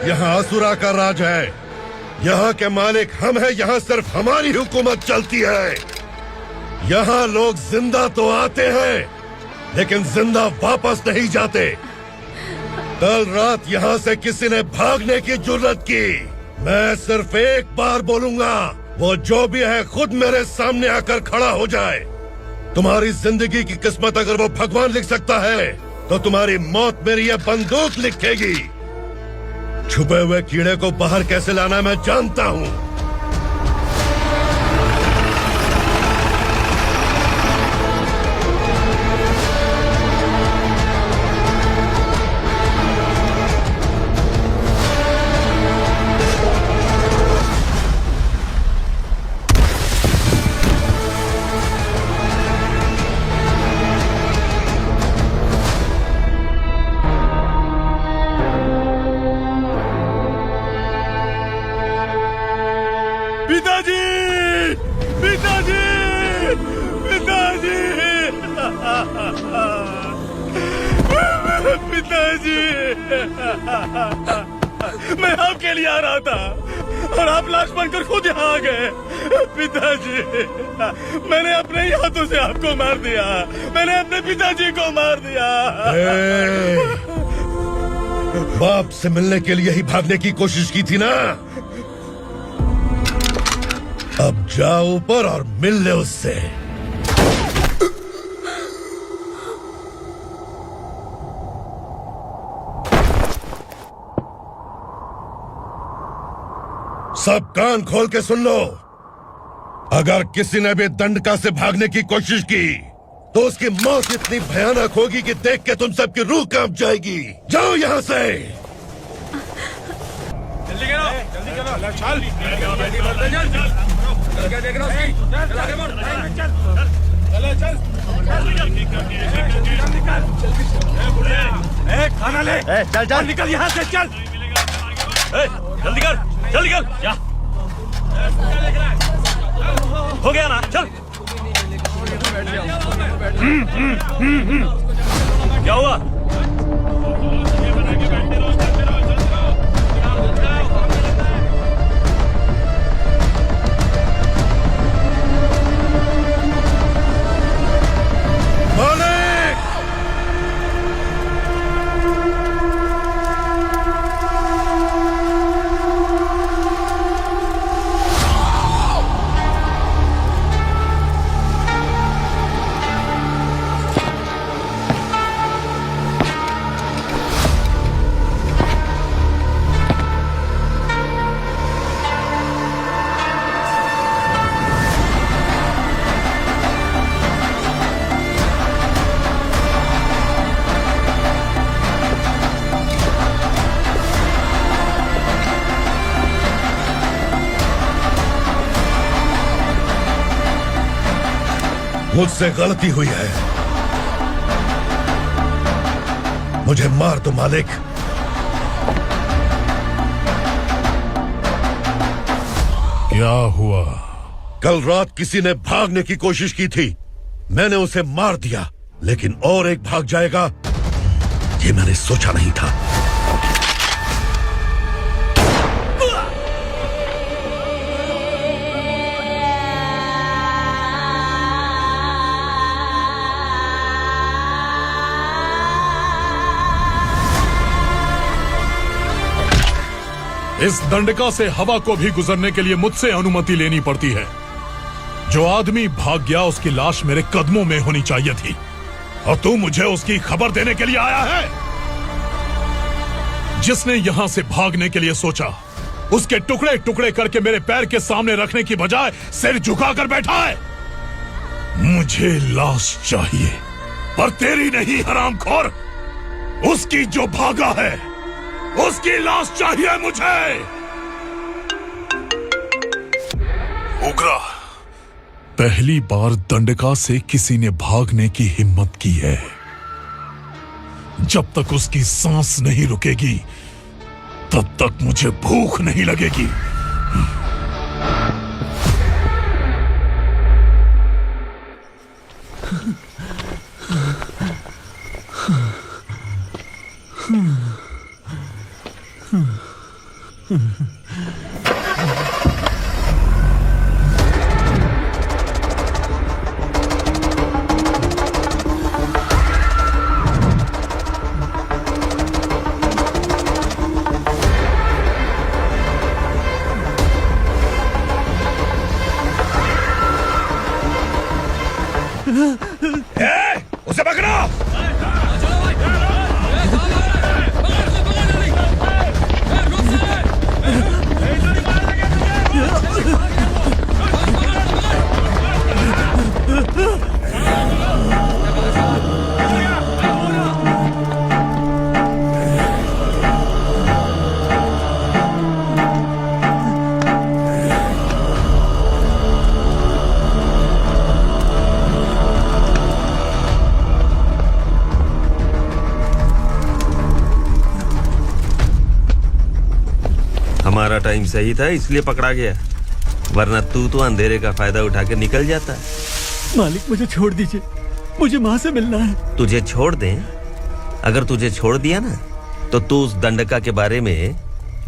यहाँ असुरा का राज है। यहाँ के मालिक हम हैं। यहाँ सिर्फ हमारी हुकूमत चलती है। यहाँ लोग जिंदा तो आते हैं, लेकिन जिंदा वापस नहीं जाते। कल रात यहाँ से किसी ने भागने की जुर्रत की, मैं सिर्फ एक बार बोलूंगा, वो जो भी है खुद मेरे सामने आकर खड़ा हो जाए। तुम्हारी जिंदगी की किस्मत अगर वो भगवान लिख सकता है तो तुम्हारी मौत मेरी ये बंदूक लिखेगी। छुपे हुए कीड़े को बाहर कैसे लाना मैं जानता हूँ। मैं आपके लिए आ रहा था और आप लाश बनकर खुद यहाँ आ गए। पिताजी, मैंने अपने ही हाथों से आपको मार दिया। मैंने अपने पिताजी को मार दिया। बाप से मिलने के लिए ही भागने की कोशिश की थी ना? अब जाओ ऊपर और मिल ले उससे। सब कान खोल के सुन लो। अगर किसी ने भी दंडका से भागने की कोशिश की तो उसकी मौत इतनी भयानक होगी कि देख के तुम सबकी रूह कांप जाएगी। जाओ यहाँ से। जल्दी करो, जल्दी करो, चल। क्या देख रहा हूँ? खाना ले। चल चल, निकल यहाँ से, चल। जल्दी कर, जल्दी कर। क्या हो गया ना? चल। क्या हुआ? मुझसे गलती हुई है, मुझे मार दो मालिक। क्या हुआ? कल रात किसी ने भागने की कोशिश की थी, मैंने उसे मार दिया, लेकिन और एक भाग जाएगा ये मैंने सोचा नहीं था। इस दंडका से हवा को भी गुजरने के लिए मुझसे अनुमति लेनी पड़ती है। जो आदमी भाग गया उसकी लाश मेरे कदमों में होनी चाहिए थी, और तू मुझे उसकी खबर देने के लिए आया है। जिसने यहां से भागने के लिए सोचा उसके टुकड़े टुकड़े करके मेरे पैर के सामने रखने की बजाय सिर झुकाकर बैठा है। मुझे लाश चाहिए, पर तेरी नहीं हरामखोर, उसकी जो भागा है उसकी लाश चाहिए मुझे। उग्रा, पहली बार दंडका से किसी ने भागने की हिम्मत की है। जब तक उसकी सांस नहीं रुकेगी तब तक मुझे भूख नहीं लगेगी। उसे पकड़ो। हमारा टाइम सही था इसलिए पकड़ा गया, वरना तू तो अंधेरे का फायदा उठा के निकल जाता। मालिक मुझे छोड़ दीजिए, मुझे माँ से मिलना है। तुझे छोड़ दें? अगर तुझे छोड़ दिया ना तो तू उस दंडका के बारे में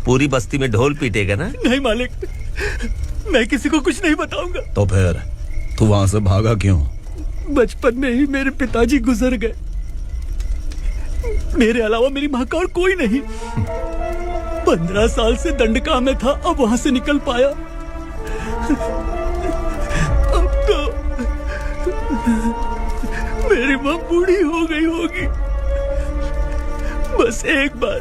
पूरी बस्ती में ढोल पीटेगा ना। नहीं मालिक, मैं किसी को कुछ नहीं बताऊंगा। तो फिर तू वहां से भागा क्यों? बचपन में ही मेरे पिताजी गुजर गए, मेरे अलावा मेरी माँ का और कोई नहीं। 15 साल से दंडका में था, अब वहां से निकल पाया। अब तो मेरी माँ बूढ़ी हो गई होगी। बस एक बार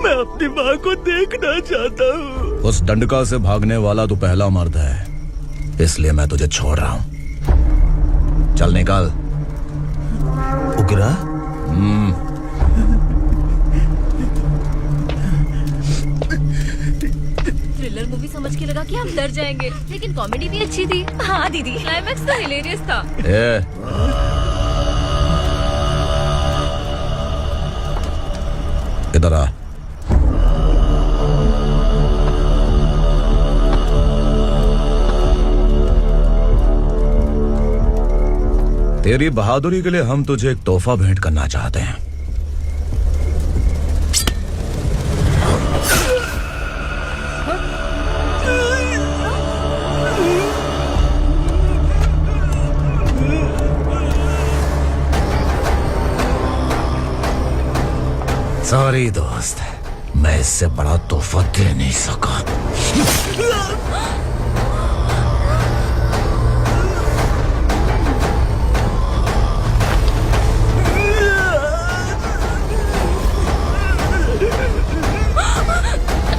मैं अपनी माँ को देखना चाहता हूँ। उस दंडका से भागने वाला तू पहला मर्द है, इसलिए मैं तुझे छोड़ रहा हूँ। चल निकल। उग्रा? थ्रिलर मूवी समझ के लगा कि हम डर जाएंगे, लेकिन कॉमेडी भी अच्छी थी। हाँ दीदी, क्लाइमैक्स तो हिलेरियस था। इधर आ। तेरी बहादुरी के लिए हम तुझे एक तोहफा भेंट करना चाहते हैं। सॉरी दोस्त, मैं इससे बड़ा तोहफा दे नहीं सका।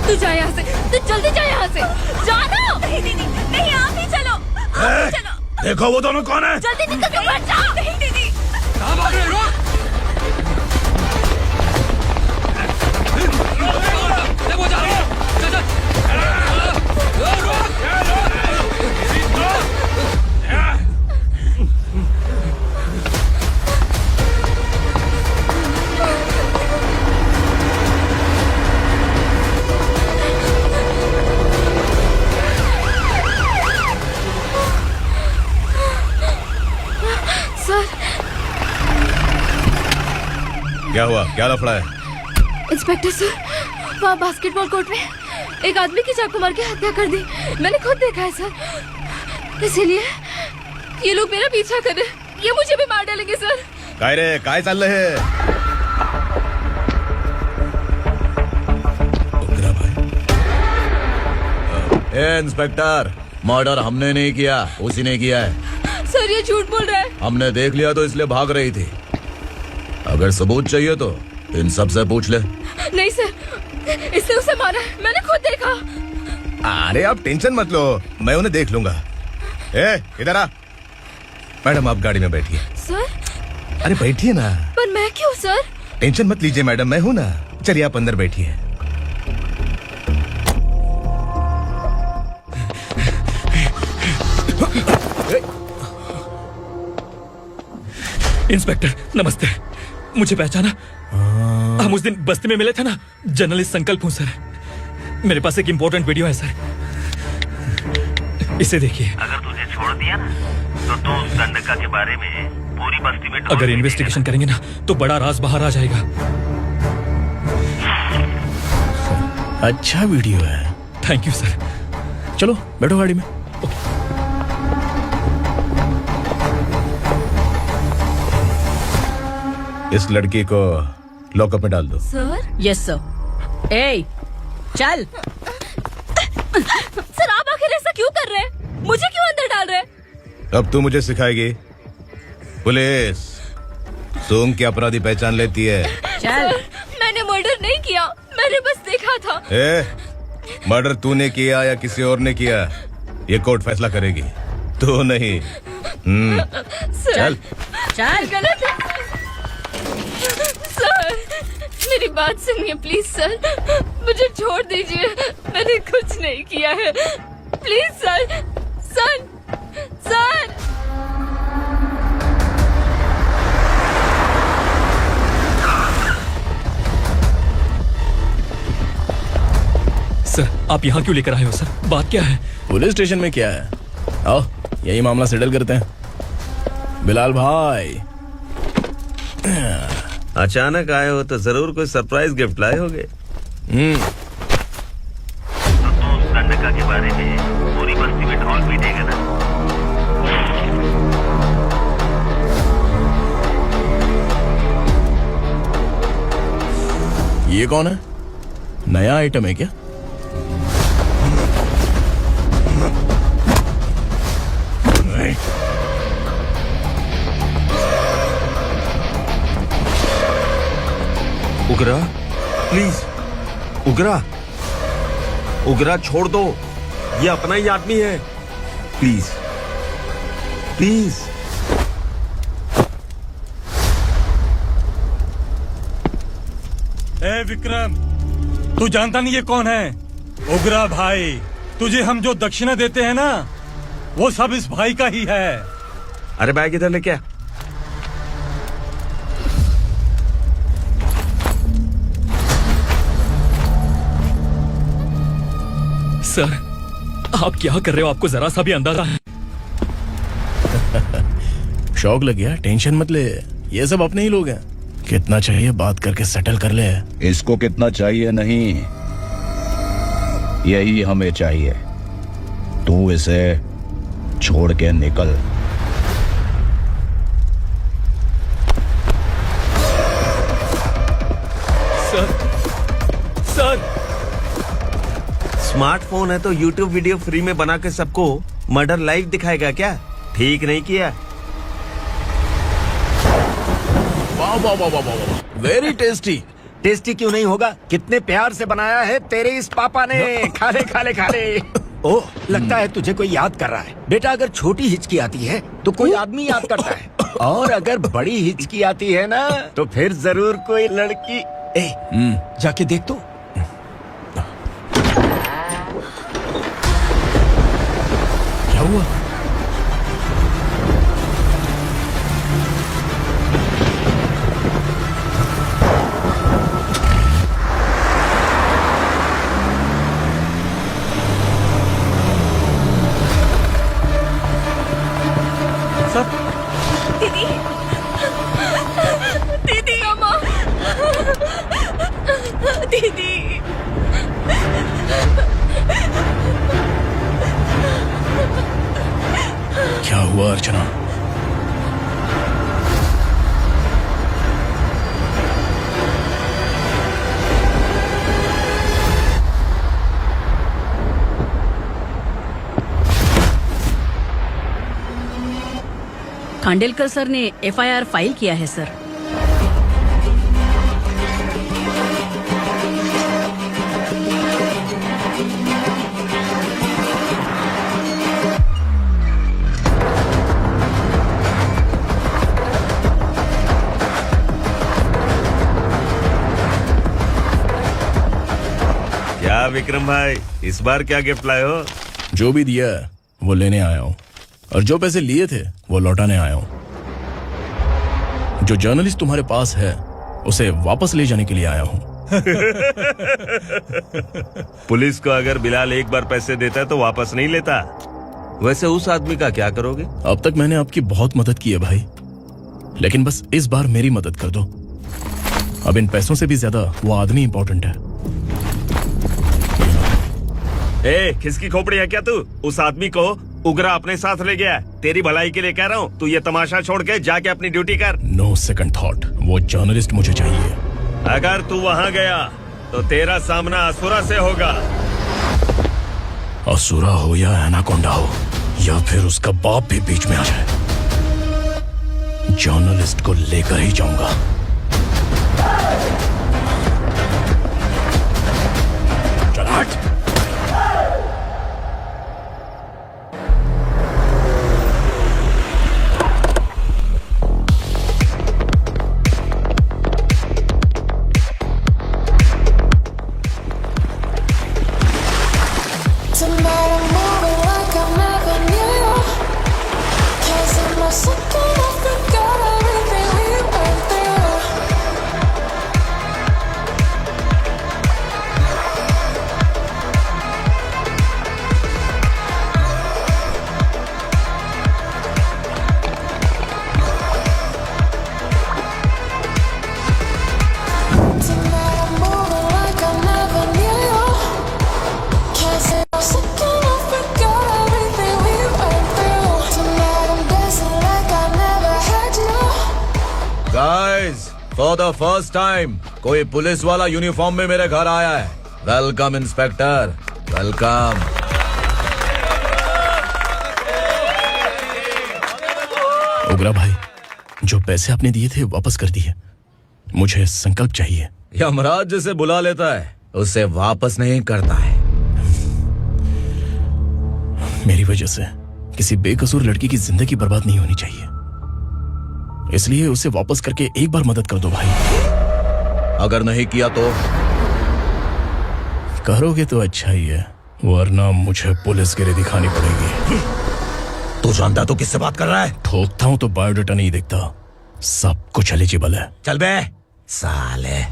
तू जा यहाँ से, तू जल्दी जा यहाँ से। जाना। नहीं दीदी, नहीं, आप ही चलो, आप ही चलो। देखो वो दोनों कौन है? जल्दी निकल के मत जाओ। नहीं दीदी। कहाँ भाग रहे हो? देखो जा, चल। क्या हुआ? क्या लफड़ा है? इंस्पेक्टर सर, वहाँ बास्केटबॉल कोर्ट में एक आदमी की चाकू मार के हत्या कर दी। मैंने खुद देखा है सर, इसीलिए ये लोग मेरा पीछा कर रहे, ये मुझे भी मार डालेंगे सर। काय चल रहे हैं? इंस्पेक्टर, मर्डर हमने नहीं किया, उसी ने किया है। सर ये झूठ बोल रहा है। हमने देख लिया तो इसलिए भाग रही थी। अगर सबूत चाहिए तो इन सब से पूछ ले। नहीं सर, इसने उसे मारा है, मैंने खुद देखा। अरे आप टेंशन मत लो, मैं उन्हें देख लूंगा। इधर आ। मैडम आप गाड़ी में बैठिए। सर? अरे बैठिए ना। पर मैं क्यों सर? टेंशन मत लीजिए मैडम, मैं हूँ ना। चलिए आप अंदर बैठिए। इंस्पेक्टर नमस्ते, मुझे पहचाना? हम उस दिन बस्ती में मिले थे ना। जर्नलिस्ट संकल्प हूँ सर। मेरे पास एक इम्पोर्टेंट वीडियो है सर, इसे देखिए। अगर तुझे छोड़ दिया ना तो तू उस दंडका के बारे में पूरी बस्ती में अगर इन्वेस्टिगेशन करेंगे ना तो बड़ा राज बाहर आ जाएगा। अच्छा वीडियो है। Thank you sir. चलो बैठो गाड़ी में। इस लड़की को लॉकअप में डाल दो। सर? Yes sir. ए, चल। सर आप आखिर ऐसा क्यों कर रहे हैं? मुझे क्यों अंदर डाल रहे? अब तू मुझे सिखाएगी? पुलिस सोंग की अपराधी पहचान लेती है। चल। मैंने मर्डर नहीं किया, मैंने बस देखा था। मर्डर तूने किया या किसी और ने किया, ये कोर्ट फैसला करेगी, तू नहीं। चल चल। गलत है सर, मेरी बात सुनिए प्लीज सर, मुझे छोड़ दीजिए, मैंने कुछ नहीं किया है, please sir. Sir sir sir, आप यहाँ क्यों लेकर आए हो सर? बात क्या है? पुलिस स्टेशन में क्या है? आओ यही मामला सेटल करते हैं। बिलाल भाई, अचानक आए हो तो जरूर कोई सरप्राइज गिफ्ट लाए होगे। गंडका के बारे में पूरी बस्ती में ढोल पीटेगा ना। ये कौन है? नया आइटम है क्या? उगरा, प्लीज उगरा, उगरा छोड़ दो, ये अपना ही आदमी है, प्लीज प्लीज। ए विक्रम, तू जानता नहीं ये कौन है? उगरा भाई। तुझे हम जो दक्षिणा देते हैं ना, वो सब इस भाई का ही है। अरे बैग इधर लेके आ। सर, आप क्या कर रहे हो? आपको जरा सा भी अंदाजा है? शौक लग गया? टेंशन मत ले, ये सब अपने ही लोग हैं। कितना चाहिए बात करके सेटल कर ले। इसको कितना चाहिए नहीं, यही हमें चाहिए। तू इसे छोड़ के निकल। सर स्मार्टफोन है तो YouTube वीडियो फ्री में बना के सबको मर्डर लाइव दिखाएगा क्या? ठीक नहीं किया। वाह वाह वाह वाह वाह, वेरी टेस्टी। टेस्टी क्यों नहीं होगा? कितने प्यार से बनाया है तेरे इस पापा ने। खा ले खा ले खा ले। ओह, लगता है तुझे कोई याद कर रहा है। बेटा, अगर छोटी हिचकी आती है तो कोई आदमी याद करता है, और अगर बड़ी हिचकी आती है ना तो फिर जरूर कोई लड़की। जाके देख तो। क्या हुआ? दीदी, दीदी, अम्मा, दीदी। क्या हुआ अर्चना? खांडेलकर सर ने एफआईआर फाइल किया है सर। क्या विक्रम भाई, इस बार क्या गिफ्ट लाए हो? जो भी दिया है वो लेने आया हूँ, और जो पैसे लिए थे वो लौटाने आया हूँ। जो जर्नलिस्ट तुम्हारे पास है उसे वापस ले जाने के लिए आया हूँ। पुलिस को अगर बिलाल एक बार पैसे देता है तो वापस नहीं लेता। वैसे उस आदमी का क्या करोगे? अब तक मैंने आपकी बहुत मदद की है भाई, लेकिन बस इस बार मेरी मदद कर दो। अब इन पैसों से भी ज्यादा वो आदमी इंपॉर्टेंट है। खिसकी खोपड़ी है क्या तू? उस आदमी को उगरा अपने साथ ले गया। तेरी भलाई के लिए कह रहा हूँ, तू ये तमाशा छोड़ के जाके अपनी ड्यूटी कर। नो सेकंड थॉट, वो जर्नलिस्ट मुझे चाहिए। अगर तू वहाँ गया तो तेरा सामना असुरा से होगा। असुरा हो या एनाकोंडा हो, या फिर उसका बाप भी बीच में आ जाए, जर्नलिस्ट को लेकर ही जाऊंगा। चल हट। फॉर द फर्स्ट टाइम कोई पुलिस वाला यूनिफॉर्म में मेरे घर आया है। Welcome inspector, welcome. उग्रा भाई, जो पैसे आपने दिए थे वापस कर दिए। मुझे संकल्प चाहिए। यमराज जिसे बुला लेता है उसे वापस नहीं करता है। मेरी वजह से किसी बेकसूर लड़की की जिंदगी बर्बाद नहीं होनी चाहिए, इसलिए उसे वापस करके एक बार मदद कर दो भाई। अगर नहीं किया तो? करोगे तो अच्छा ही है, वरना मुझे पुलिसगिरी दिखानी पड़ेगी। तू जानता तो किससे बात कर रहा है? ठोकता हूं तो बायोडाटा नहीं दिखता, सब कुछ एलिजिबल है। चल बे साले।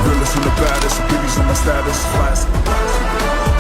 Realest and the baddest, beauties on my status, classic.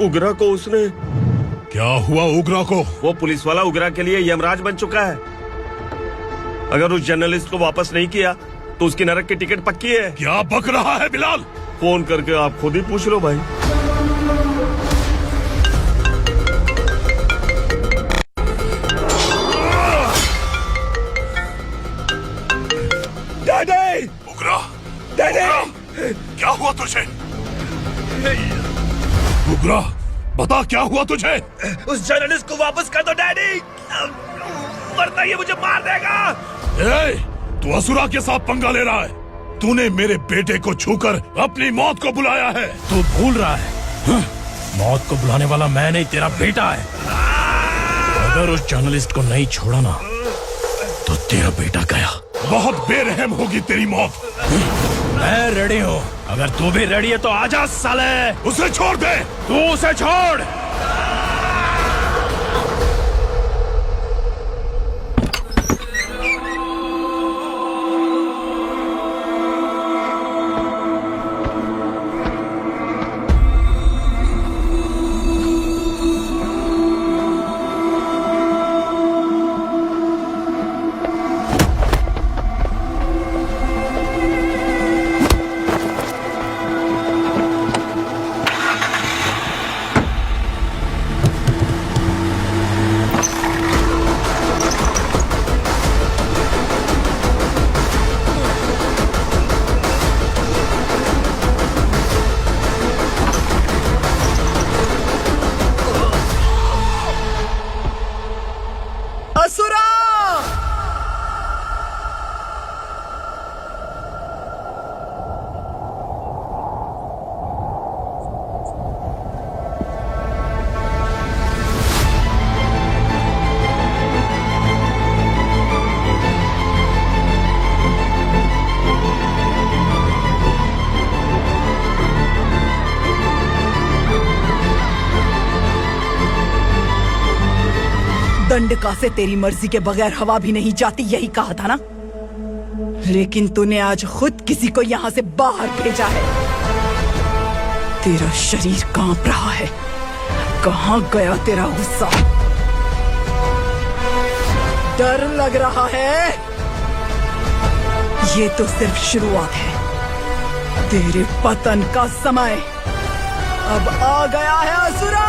उग्रा को उसने। क्या हुआ उग्रा को? वो पुलिस वाला उग्रा के लिए यमराज बन चुका है। अगर उस जर्नलिस्ट को वापस नहीं किया तो उसकी नरक की टिकट पक्की है। क्या बक रहा है बिलाल? फोन करके आप खुद ही पूछ लो भाई। डैडी! उग्रा! डैडी! क्या हुआ तुझे? उग्रा, बता क्या हुआ तुझे? उस जर्नलिस्ट को वापस कर दो डैडी, वरना ये मुझे मार देगा। तू असुरा के साथ पंगा ले रहा है। तूने मेरे बेटे को छूकर अपनी मौत को बुलाया है। तू भूल रहा है, मौत को बुलाने वाला मैं नहीं, तेरा बेटा है। अगर उस जर्नलिस्ट को नहीं छोड़ा ना तो तेरा बेटा गया। बहुत बेरहम होगी तेरी मौत। मैं रेडी हूँ, अगर तू भी रेडी है तो आजा साले। उसे छोड़ दे। तू उसे छोड़। दंडका से तेरी मर्जी के बगैर हवा भी नहीं जाती, यही कहा था ना। लेकिन तूने आज खुद किसी को यहाँ से बाहर भेजा है। तेरा शरीर कांप रहा है। कहाँ गया तेरा गुस्सा? डर लग रहा है? ये तो सिर्फ शुरुआत है। तेरे पतन का समय अब आ गया है असुरा।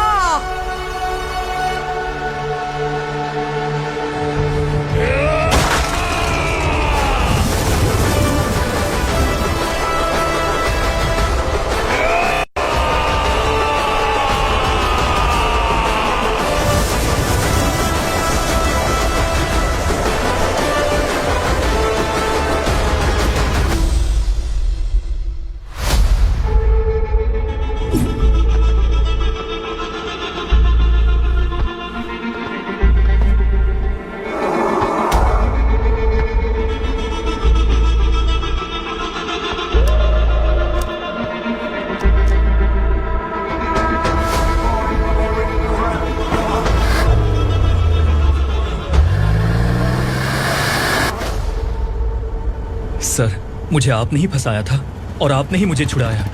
सर, मुझे आपने ही फंसाया था और आपने ही मुझे छुड़ाया।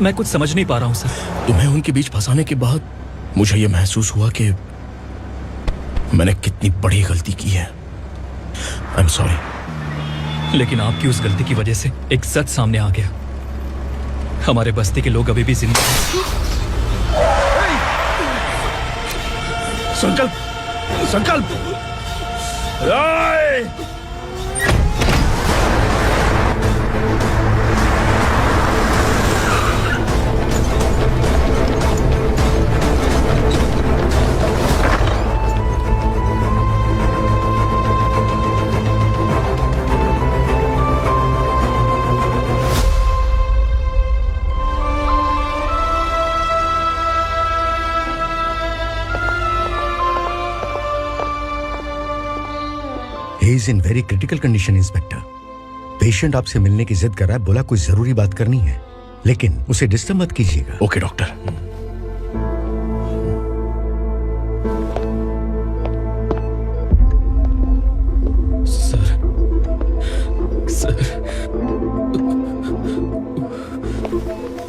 मैं कुछ समझ नहीं पा रहा हूँ सर। तुम्हें उनके बीच फंसाने के बाद मुझे यह महसूस हुआ कि मैंने कितनी बड़ी गलती की है। I am sorry. लेकिन आपकी उस गलती की वजह से एक सच सामने आ गया। हमारे बस्ती के लोग अभी भी जिंदा हैं। संकल्प, संकल्प। He is in very critical condition, inspector. Patient आपसे मिलने की जिद कर रहा है, बोला कोई जरूरी बात करनी है, लेकिन उसे डिस्टर्ब मत कीजिएगा। Okay doctor.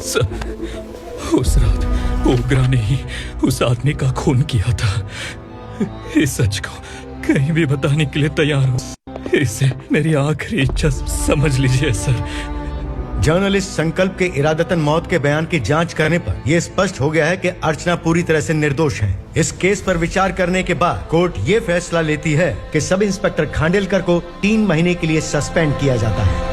सर, उस रात ओग्रा ने ही उस आदमी का खून किया था। इस सच को कहीं भी बताने के लिए तैयार हूँ। इसे मेरी आखिरी इच्छा समझ लीजिए सर। जर्नलिस्ट संकल्प के इरादतन मौत के बयान की जांच करने पर यह स्पष्ट हो गया है कि अर्चना पूरी तरह से निर्दोष है। इस केस पर विचार करने के बाद कोर्ट ये फैसला लेती है कि सब इंस्पेक्टर खांडेलकर को 3 महीने के लिए सस्पेंड किया जाता है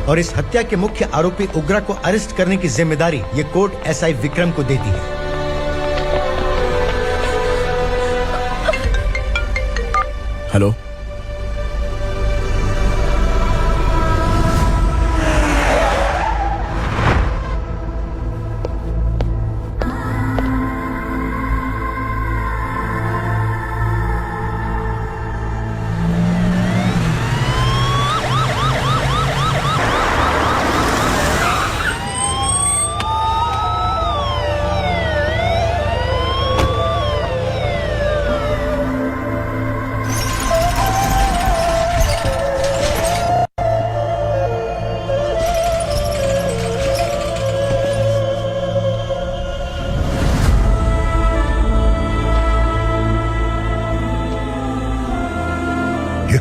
और इस हत्या के मुख्य आरोपी उग्रा को अरेस्ट करने की जिम्मेदारी ये कोर्ट एसआई विक्रम को देती है। हेलो,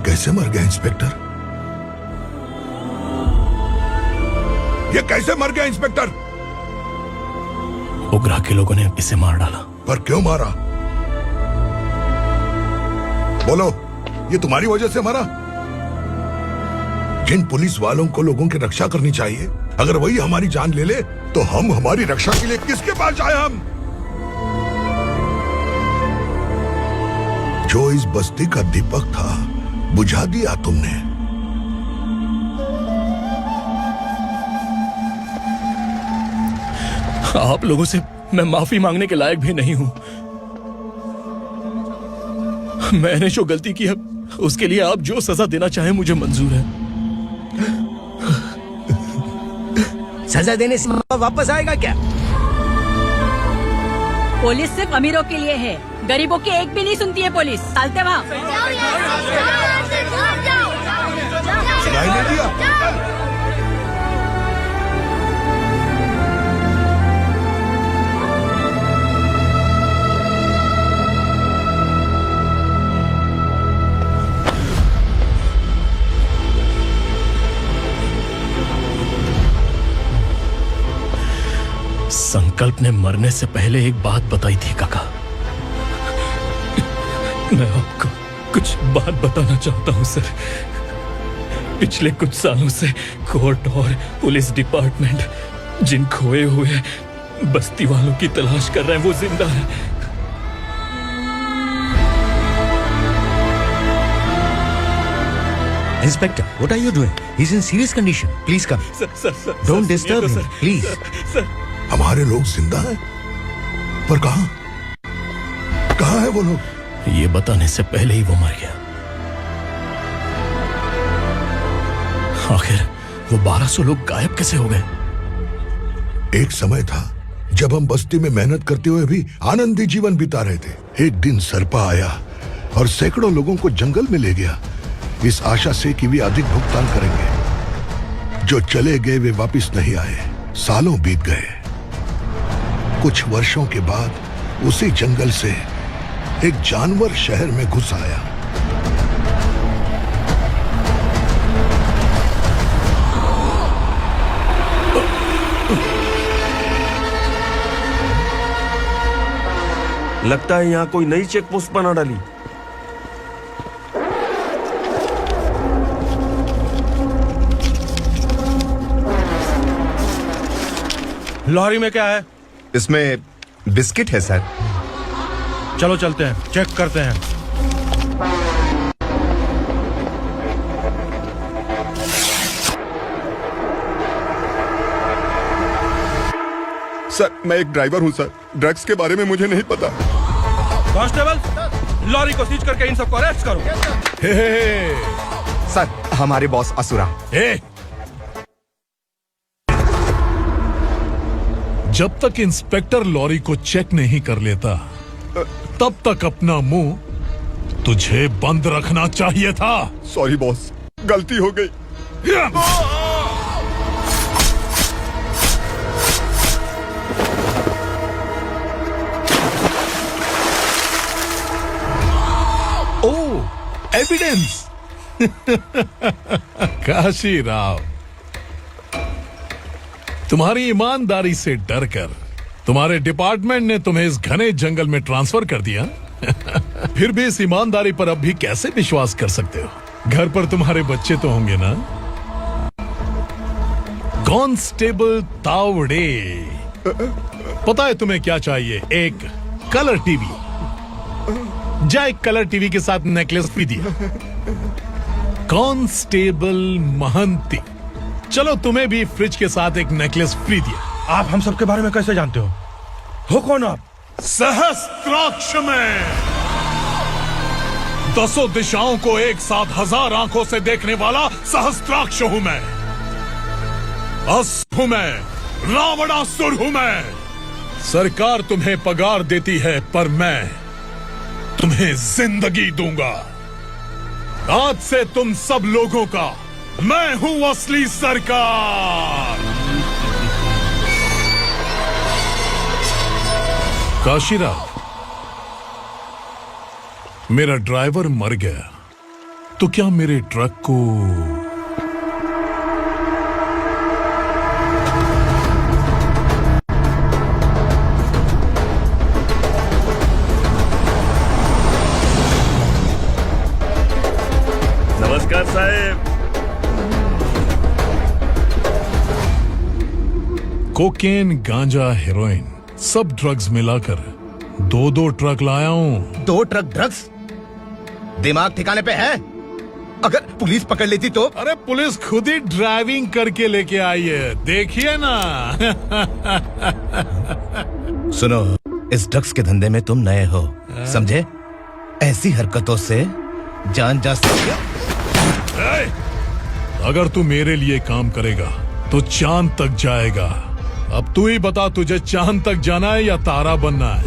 कैसे मर गया इंस्पेक्टर? ये कैसे मर गया इंस्पेक्टर? उग्रा के लोगों ने इसे मार डाला। पर क्यों मारा? बोलो, ये तुम्हारी वजह से मरा? जिन पुलिस वालों को लोगों की रक्षा करनी चाहिए, अगर वही हमारी जान ले ले तो हम हमारी रक्षा के लिए किसके पास जाए? हम जो इस बस्ती का दीपक था बुझा दिया तुमने। आप लोगों से मैं माफी मांगने के लायक भी नहीं हूं। मैंने जो गलती की है उसके लिए आप जो सजा देना चाहें मुझे मंजूर है। सजा देने से वापस आएगा क्या? पुलिस सिर्फ अमीरों के लिए है, गरीबों की एक भी नहीं सुनती है पुलिस। चलते वहाँ। सुनाई नहीं दिया? संकल्प ने मरने से पहले एक बात बताई थी काका। मैं आपको कुछ बात बताना चाहता हूं सर। पिछले कुछ सालों से कोर्ट और पुलिस डिपार्टमेंट जिन खोए हुए बस्ती वालों की तलाश कर रहे हैं वो जिंदा है। Inspector, what are you doing? He's in serious condition. Please come. Sir, Don't disturb him, please. Sir, हमारे लोग जिंदा हैं? पर कहां? कहां है वो लोग? ये बताने से पहले ही वो मर गया। आखिर वो 1200 लोग गायब कैसे हो गए? एक समय था जब हम बस्ती में मेहनत करते हुए भी आनंदी जीवन बिता रहे थे। एक दिन सरपा आया और सैकड़ों लोगों को जंगल में ले गया, इस आशा से कि वे अधिक भुगतान करेंगे। जो चले गए वे वापस नहीं आए। सालों बीत गए। कुछ वर्षों के बाद उसी जंगल से एक जानवर शहर में घुस आया। लगता है यहाँ कोई नई चेक पोस्ट बना डाली। लॉरी में क्या है? इसमें बिस्किट है सर। चलो चलते हैं, चेक करते हैं। सर, मैं एक ड्राइवर हूं सर। ड्रग्स के बारे में मुझे नहीं पता। कांस्टेबल, लॉरी को सीज करके इन सबको अरेस्ट करो। सर, हमारे बॉस असुरा। जब तक इंस्पेक्टर लॉरी को चेक नहीं कर लेता तब तक अपना मुंह तुझे बंद रखना चाहिए था। सॉरी बॉस, गलती हो गई। एविडेंस। काशी राव, तुम्हारी ईमानदारी से डरकर तुम्हारे डिपार्टमेंट ने तुम्हें इस घने जंगल में ट्रांसफर कर दिया। फिर भी इस ईमानदारी पर अब भी कैसे विश्वास कर सकते हो? घर पर तुम्हारे बच्चे तो होंगे ना? कांस्टेबल तावड़े, पता है तुम्हें क्या चाहिए? एक कलर टीवी। जा एक कलर टीवी के साथ नेकलेस भी दिया। कांस्टेबल महंती, चलो तुम्हें भी फ्रिज के साथ एक नेकलेस फ्री दिया। आप हम सबके बारे में कैसे जानते हो कौन आप? सहस्त्राक्ष में 10 दिशाओं को एक साथ 1000 आंखों से देखने वाला सहस्त्राक्ष हूं मैं। असुर हूं मैं, रावणासुर हूं मैं। सरकार तुम्हें पगार देती है पर मैं तुम्हें जिंदगी दूंगा। आज से तुम सब लोगों का मैं हूं असली सरकार। काशीराव, मेरा ड्राइवर मर गया तो क्या मेरे ट्रक को नमस्कार साहब। कोकेन, गांजा, हेरोइन, सब ड्रग्स मिलाकर 2 ट्रक लाया हूं। 2 ट्रक ड्रग्स? दिमाग ठिकाने पे है? अगर पुलिस पकड़ लेती तो? अरे पुलिस खुद ही ड्राइविंग करके लेके आई है, देखिए ना। सुनो, इस ड्रग्स के धंधे में तुम नए हो, समझे? ऐसी हरकतों से जान जा सकती है। अगर तू मेरे लिए काम करेगा तो चांद तक जाएगा। अब तू ही बता, तुझे चांद तक जाना है या तारा बनना है?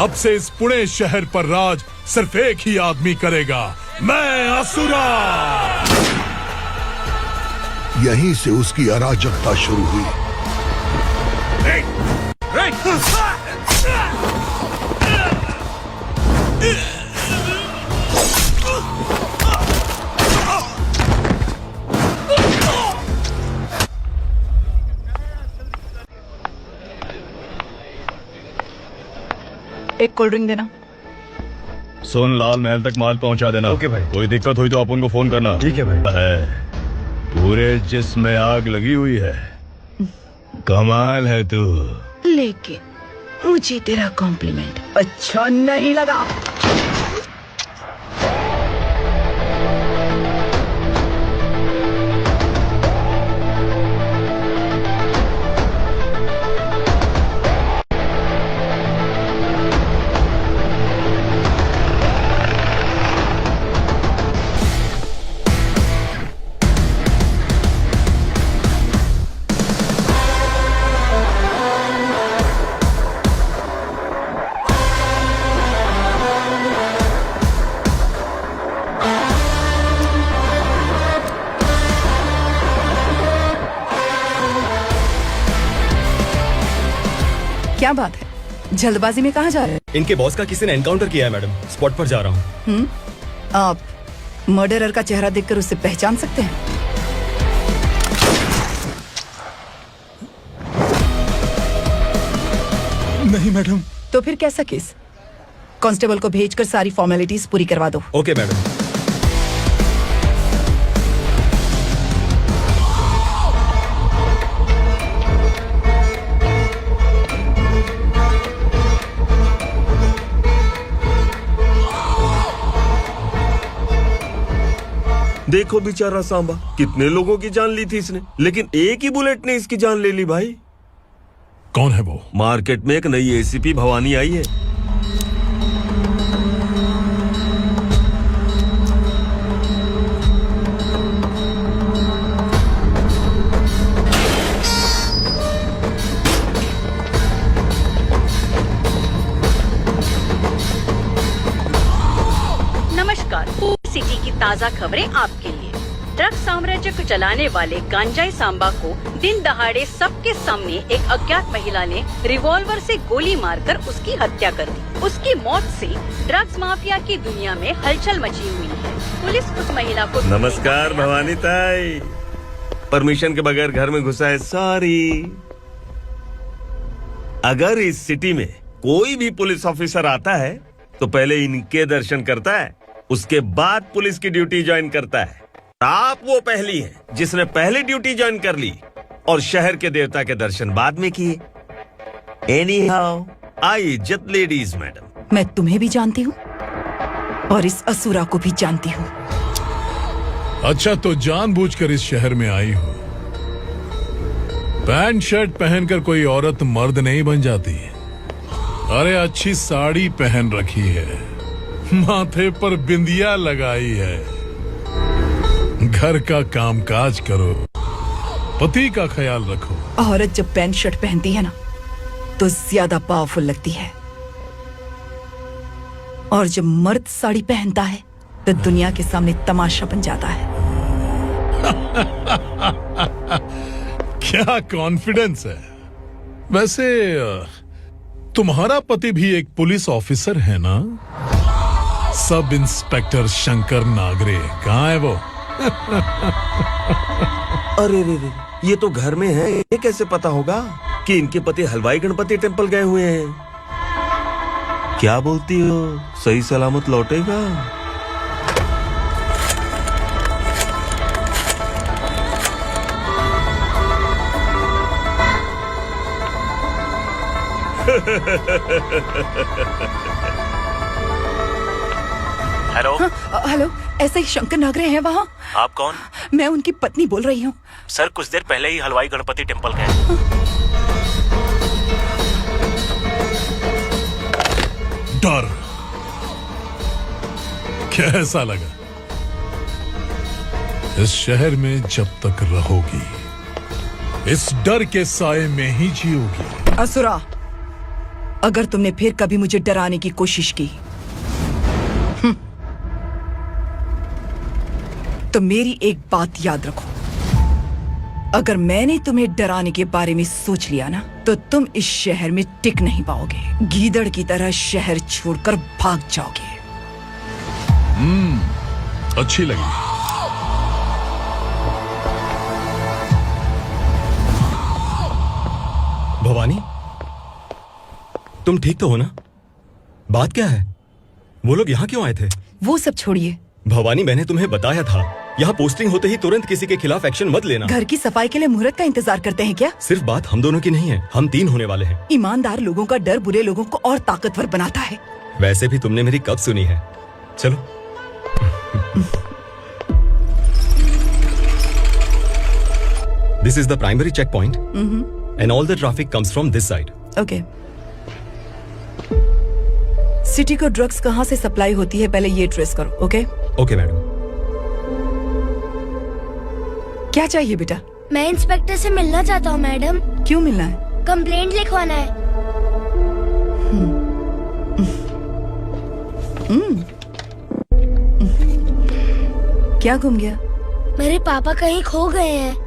अब से इस पुणे शहर पर राज सिर्फ एक ही आदमी करेगा, मैं असुरा। यहीं से उसकी अराजकता शुरू हुई। एक कोल्ड ड्रिंक देना। सुन, लाल महल तक माल पहुंचा देना। ओके भाई। कोई दिक्कत हुई तो अपन को फोन करना। ठीक है भाई। पूरे जिस्म में आग लगी हुई है। कमाल है तू। लेकिन मुझे तेरा कॉम्प्लीमेंट अच्छा नहीं लगा। क्या बात है, जल्दबाजी में कहाँ जा रहे हैं? इनके बॉस का किसी ने एनकाउंटर किया है मैडम, स्पॉट पर जा रहा हूँ। आप मर्डरर का चेहरा देखकर उसे पहचान सकते हैं? नहीं मैडम। तो फिर कैसा केस? कांस्टेबल को भेजकर सारी फॉर्मेलिटीज पूरी करवा दो। Okay madam. देखो बेचारा सांबा, कितने लोगों की जान ली थी इसने, लेकिन एक ही बुलेट ने इसकी जान ले ली भाई। कौन है वो? मार्केट में एक नई एसीपी भवानी आई है। नमस्कार, सिटी की ताज़ा खबरें आपके लिए। ड्रग साम्राज्य को चलाने वाले गांजाई सांबा को दिन दहाड़े सबके सामने एक अज्ञात महिला ने रिवॉल्वर से गोली मारकर उसकी हत्या कर दी। उसकी मौत से ड्रग्स माफिया की दुनिया में हलचल मची हुई है। पुलिस उस महिला को नमस्कार भवानी ताई, परमिशन के बगैर घर में घुसा है, सॉरी। अगर इस सिटी में कोई भी पुलिस ऑफिसर आता है तो पहले इनके दर्शन करता है, उसके बाद पुलिस की ड्यूटी ज्वाइन करता है। आप वो पहली हैं जिसने पहले ड्यूटी ज्वाइन कर ली और शहर के देवता के दर्शन बाद में किए। एनीहाउ, आई इज्जत लेडीज मैडम। मैं तुम्हें भी जानती हूँ और इस असुरा को भी जानती हूँ। अच्छा, तो जानबूझकर इस शहर में आई हो। पैंट शर्ट पहनकर कोई औरत मर्द नहीं बन जाती। अरे अच्छी साड़ी पहन रखी है, माथे पर बिंदिया लगाई है, घर का कामकाज करो, पति का ख्याल रखो। औरत जब पैंट शर्ट पहनती है ना तो ज्यादा पावरफुल लगती है, और जब मर्द साड़ी पहनता है तो दुनिया के सामने तमाशा बन जाता है। क्या कॉन्फिडेंस है। वैसे तुम्हारा पति भी एक पुलिस ऑफिसर है ना? सब इंस्पेक्टर शंकर नागरे कहाँ है वो? अरे रे रे, ये तो घर में है, ये कैसे पता होगा कि इनके पति हलवाई गणपति टेम्पल गए हुए हैं? क्या बोलती हो, सही सलामत लौटेगा? हेलो। हेलो, ऐसे ही शंकर नागरे हैं वहाँ? आप कौन? मैं उनकी पत्नी बोल रही हूँ। सर कुछ देर पहले ही हलवाई गणपति टेम्पल गए। डर कैसा लगा? इस शहर में जब तक रहोगी इस डर के साए में ही जियोगी। असुरा, अगर तुमने फिर कभी मुझे डराने की कोशिश की तो मेरी एक बात याद रखो, अगर मैंने तुम्हें डराने के बारे में सोच लिया ना तो तुम इस शहर में टिक नहीं पाओगे। गीदड़ की तरह शहर छोड़कर भाग जाओगे। अच्छी लगी। भवानी, तुम ठीक तो हो ना? बात क्या है? वो लोग यहाँ क्यों आए थे? वो सब छोड़िए भवानी, मैंने तुम्हें बताया था यहाँ पोस्टिंग होते ही तुरंत किसी के खिलाफ एक्शन मत लेना। घर की सफाई के लिए मुहूर्त का इंतजार करते हैं क्या? सिर्फ बात हम दोनों की नहीं है, हम 3 होने वाले हैं। ईमानदार लोगों का डर बुरे लोगों को और ताकतवर बनाता है। वैसे भी तुमने मेरी कब सुनी है। चलो। This is the primary checkpoint, and all the traffic comes from this side. Okay. City को ड्रग्स कहाँ से सप्लाई होती है पहले ये ट्रेस करो। ओके? Okay madam. क्या चाहिए बेटा? मैं इंस्पेक्टर से मिलना चाहता हूँ मैडम। क्यों मिलना है? कंप्लेंट लिखवाना है। क्या घूम गया? मेरे पापा कहीं खो गए हैं।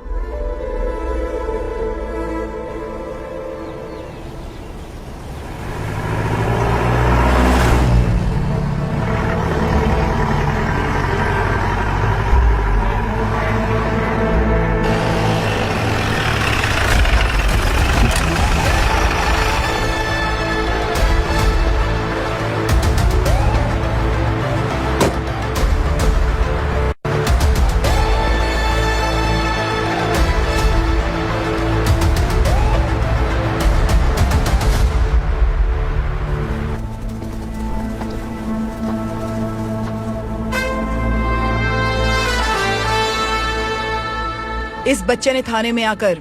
इस बच्चे ने थाने में आकर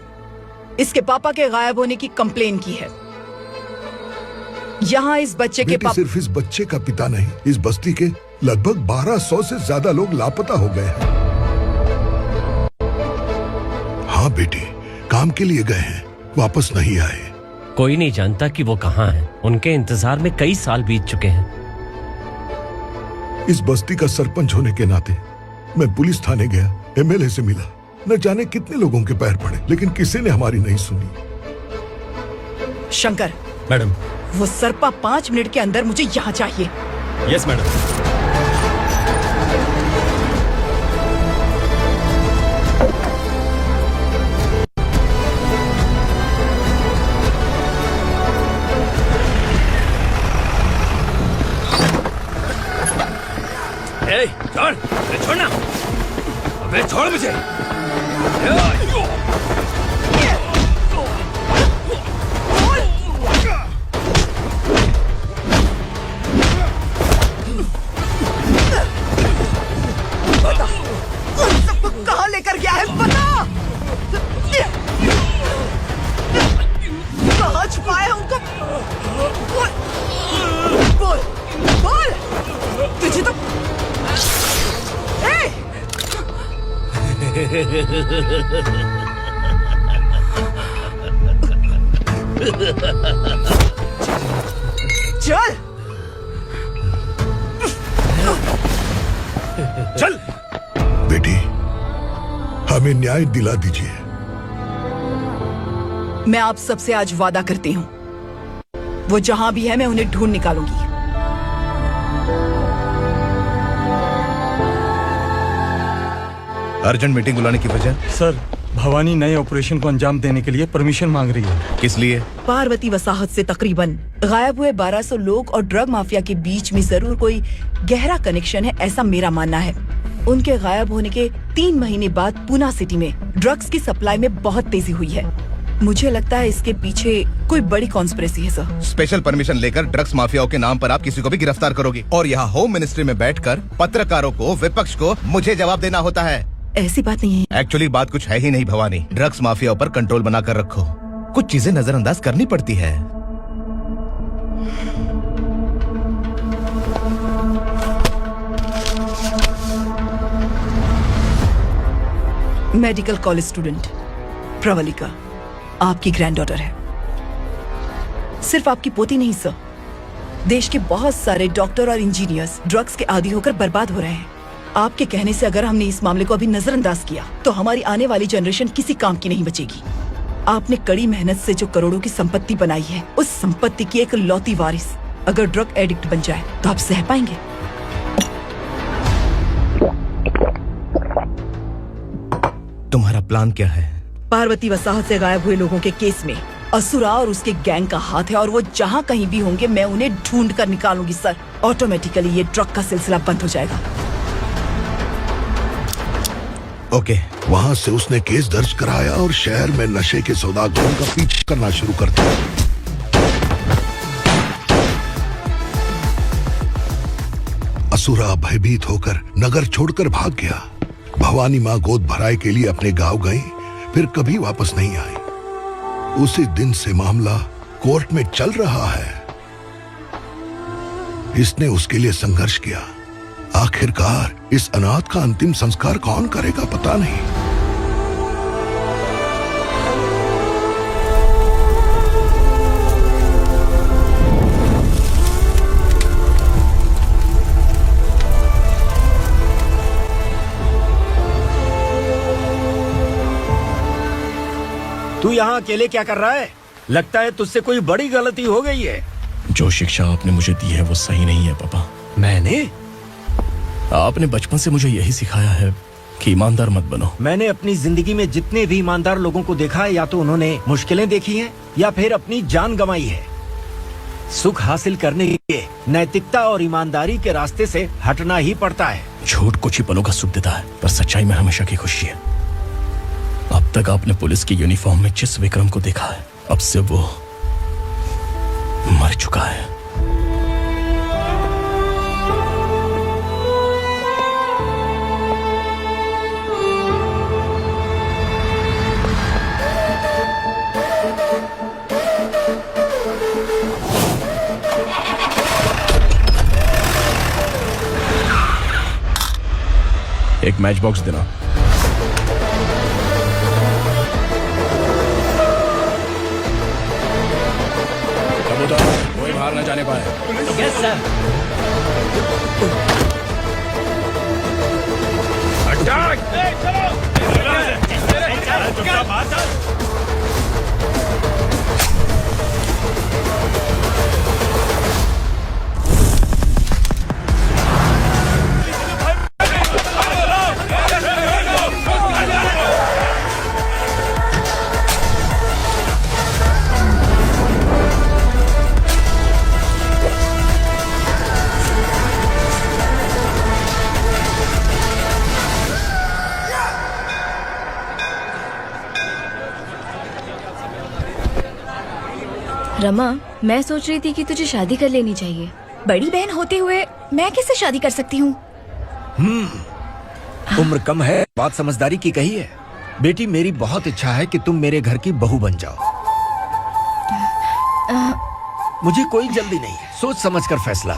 इसके पापा के गायब होने की कंप्लेन की है। यहाँ इस बच्चे के पापा सिर्फ इस बच्चे का पिता नहीं, इस बस्ती के लगभग 1200 से ज्यादा लोग लापता हो गए हैं। हाँ बेटी, काम के लिए गए हैं, वापस नहीं आए। कोई नहीं जानता कि वो कहाँ हैं। उनके इंतजार में कई साल बीत चुके हैं। इस बस्ती का सरपंच होने के नाते मैं पुलिस थाने गया एमएलए से मिला, न जाने कितने लोगों के पैर पड़े, लेकिन किसी ने हमारी नहीं सुनी। शंकर, मैडम। वो सरपा 5 मिनट के अंदर मुझे यहाँ चाहिए। Yes madam. छोड़, छोड़ना, अबे छोड़ मुझे। बता, उन सबको कहाँ लेकर गया है, बता। कहाँ छुपाया है उनको? बोल, बोल, तुझे तो चल चल बेटी, हमें न्याय दिला दीजिए। मैं आप सबसे आज वादा करती हूँ, वो जहां भी है मैं उन्हें ढूंढ निकालूंगी। अर्जेंट मीटिंग बुलाने की वजह? सर, भवानी नए ऑपरेशन को अंजाम देने के लिए परमिशन मांग रही है। किस लिए? पार्वती वसाहत से तकरीबन गायब हुए 1200 लोग और ड्रग माफिया के बीच में जरूर कोई गहरा कनेक्शन है, ऐसा मेरा मानना है। उनके गायब होने के 3 महीने बाद पूना सिटी में ड्रग्स की सप्लाई में बहुत तेजी हुई है। मुझे लगता है इसके पीछे कोई बड़ी कॉन्स्पिरेसी है सर। स्पेशल परमिशन लेकर ड्रग्स माफियाओं के नाम पर आप किसी को भी गिरफ्तार करोगे और यहाँ होम मिनिस्ट्री में बैठकर पत्रकारों को, विपक्ष को मुझे जवाब देना होता है। ऐसी बात नहीं है। एक्चुअली बात कुछ है ही नहीं भवानी। ड्रग्स माफियाओं पर कंट्रोल बनाकर रखो, कुछ चीजें नजरअंदाज करनी पड़ती है। मेडिकल कॉलेज स्टूडेंट प्रवलिका आपकी ग्रैंडडॉटर है। सिर्फ आपकी पोती नहीं सर, देश के बहुत सारे डॉक्टर और इंजीनियर्स ड्रग्स के आदी होकर बर्बाद हो रहे हैं। आपके कहने से अगर हमने इस मामले को अभी नजरअंदाज किया तो हमारी आने वाली जनरेशन किसी काम की नहीं बचेगी। आपने कड़ी मेहनत से जो करोड़ों की संपत्ति बनाई है, उस संपत्ति की एक लौती वारिस अगर ड्रग एडिक्ट बन जाए तो आप सह पाएंगे? तुम्हारा प्लान क्या है? पार्वती वसाहत से गायब हुए लोगों के केस में असुरा और उसके गैंग का हाथ है और वो जहाँ कहीं भी होंगे मैं उन्हें ढूंढ कर निकालूंगी सर। ऑटोमेटिकली ये ड्रग का सिलसिला बंद हो जाएगा। ओके। वहाँ से उसने केस दर्ज कराया और शहर में नशे के सौदागरों का पीछा करना शुरू कर दिया। असुरा भयभीत होकर नगर छोड़कर भाग गया। भवानी माँ गोद भराई के लिए अपने गांव गई, फिर कभी वापस नहीं आई। उसी दिन से मामला कोर्ट में चल रहा है। इसने उसके लिए संघर्ष किया। आखिरकार इस अनाथ का अंतिम संस्कार कौन करेगा पता नहीं। तू यहाँ अकेले क्या कर रहा है? लगता है तुझसे कोई बड़ी गलती हो गई है। जो शिक्षा आपने मुझे दी है वो सही नहीं है पापा। मैंने? आपने बचपन से मुझे यही सिखाया है कि ईमानदार मत बनो। मैंने अपनी जिंदगी में जितने भी ईमानदार लोगों को देखा है, या तो उन्होंने मुश्किलें देखी हैं या फिर अपनी जान गंवाई है। सुख हासिल करने के लिए नैतिकता और ईमानदारी के रास्ते से हटना ही पड़ता है। झूठ कुछ ही पलों का सुख देता है, पर सच्चाई में हमेशा की खुशी है। अब तक आपने पुलिस की यूनिफॉर्म में जिस विक्रम को देखा है, अब से वो मर चुका है। एक मैच बॉक्स देना। कोई बाहर न जाने पाए। Yes sir. हटो। रमा, मैं सोच रही थी कि तुझे शादी कर लेनी चाहिए। बड़ी बहन होते हुए मैं कैसे शादी कर सकती हूँ? उम्र कम है, बात समझदारी की कही है। बेटी, मेरी बहुत इच्छा है कि तुम मेरे घर की बहू बन जाओ। मुझे कोई जल्दी नहीं है, सोच समझ कर फैसला।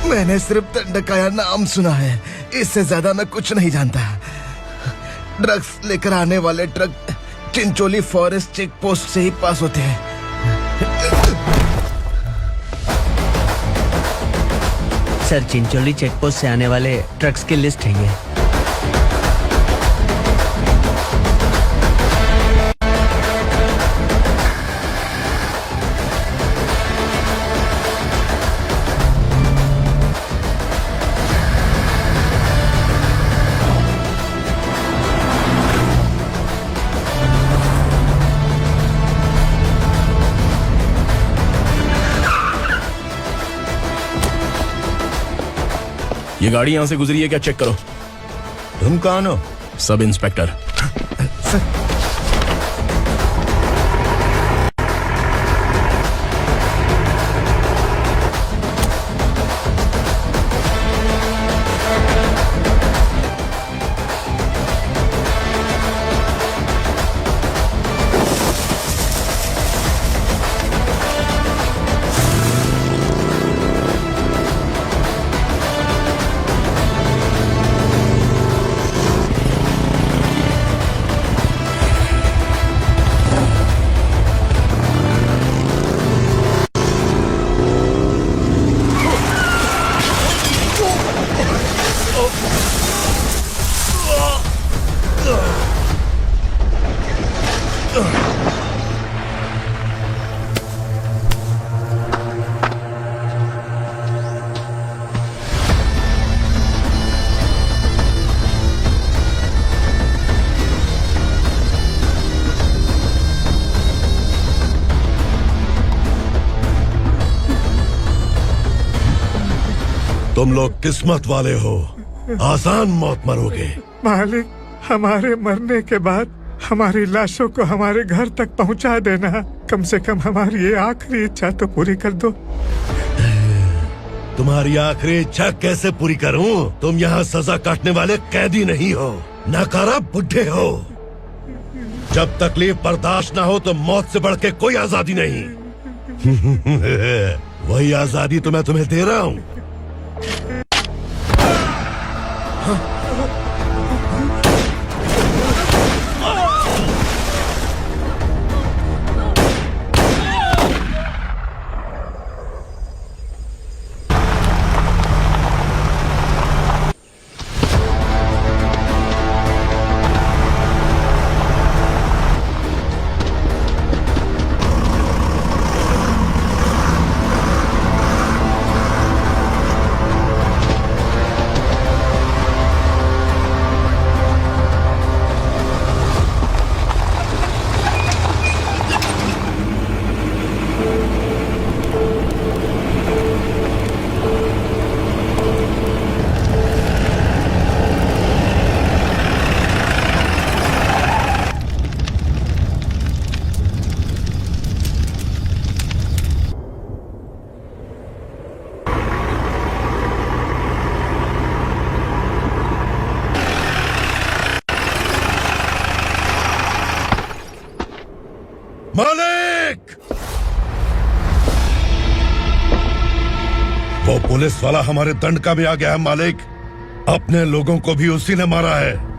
मैंने सिर्फ दंडकाया नाम सुना है, इससे ज्यादा मैं कुछ नहीं जानता। ड्रग्स लेकर आने वाले truck Chincholi forest check post से ही पास होते हैं। सर, चिंचोली चेक पोस्ट से आने वाले ट्रक्स की लिस्ट है ये। ये गाड़ी यहाँ से गुजरी है क्या? चेक करो। तुम कौन हो? Sub inspector. तुम लोग किस्मत वाले हो, आसान मौत मरोगे। मालिक, हमारे मरने के बाद हमारी लाशों को हमारे घर तक पहुंचा देना। कम से कम हमारी ये आखिरी इच्छा तो पूरी कर दो। तुम्हारी आखिरी इच्छा कैसे पूरी करूं? तुम यहाँ सजा काटने वाले कैदी नहीं हो, नकारा बुढ़े हो। जब तकलीफ बर्दाश्त ना हो तो मौत से बढ़ के कोई आजादी नहीं। वही आजादी तो मैं तुम्हें दे रहा हूँ। मालिक! वो पुलिस वाला हमारे दंड का भी आ गया है मालिक। अपने लोगों को भी उसी ने मारा है।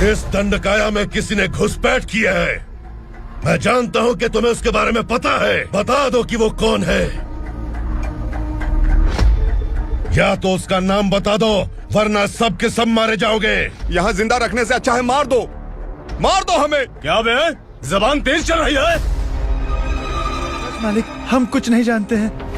इस दंडकाया में किसी ने घुसपैठ किया है। मैं जानता हूं कि तुम्हें उसके बारे में पता है। बता दो कि वो कौन है, या तो उसका नाम बता दो, वरना सब के सब मारे जाओगे। यहाँ जिंदा रखने से अच्छा है मार दो हमें। क्या बे, जबान तेज चल रही है? मालिक, हम कुछ नहीं जानते हैं।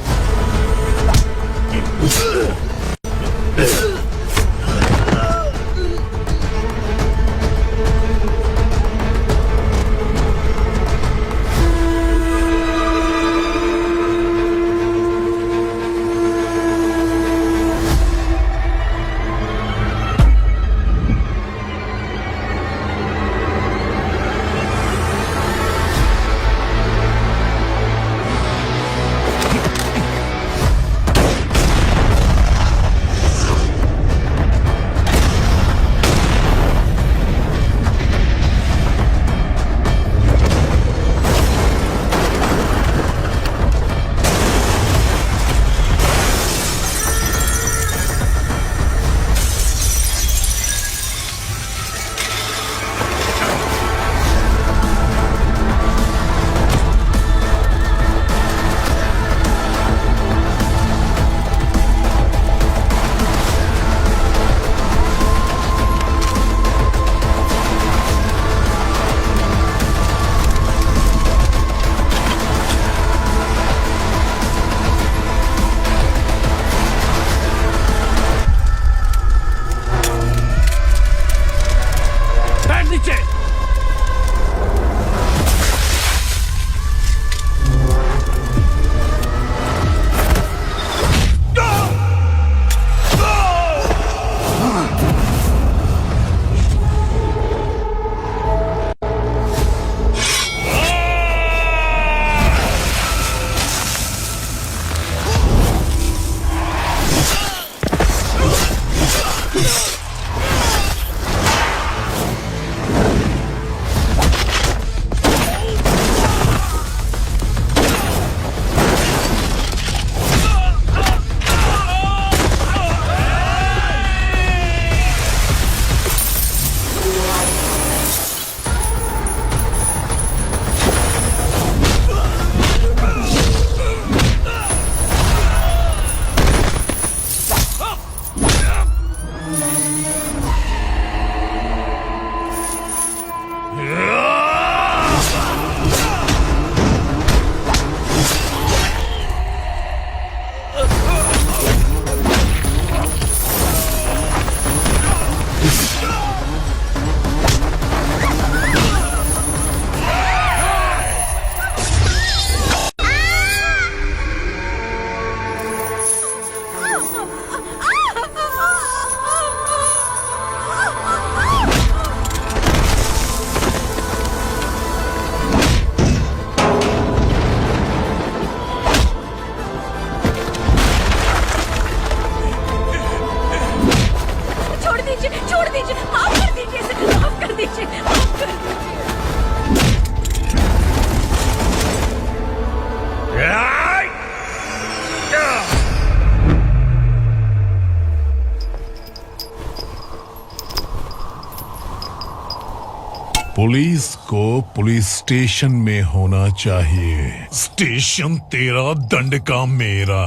पुलिस को पुलिस स्टेशन में होना चाहिए। स्टेशन तेरा, दंड का मेरा।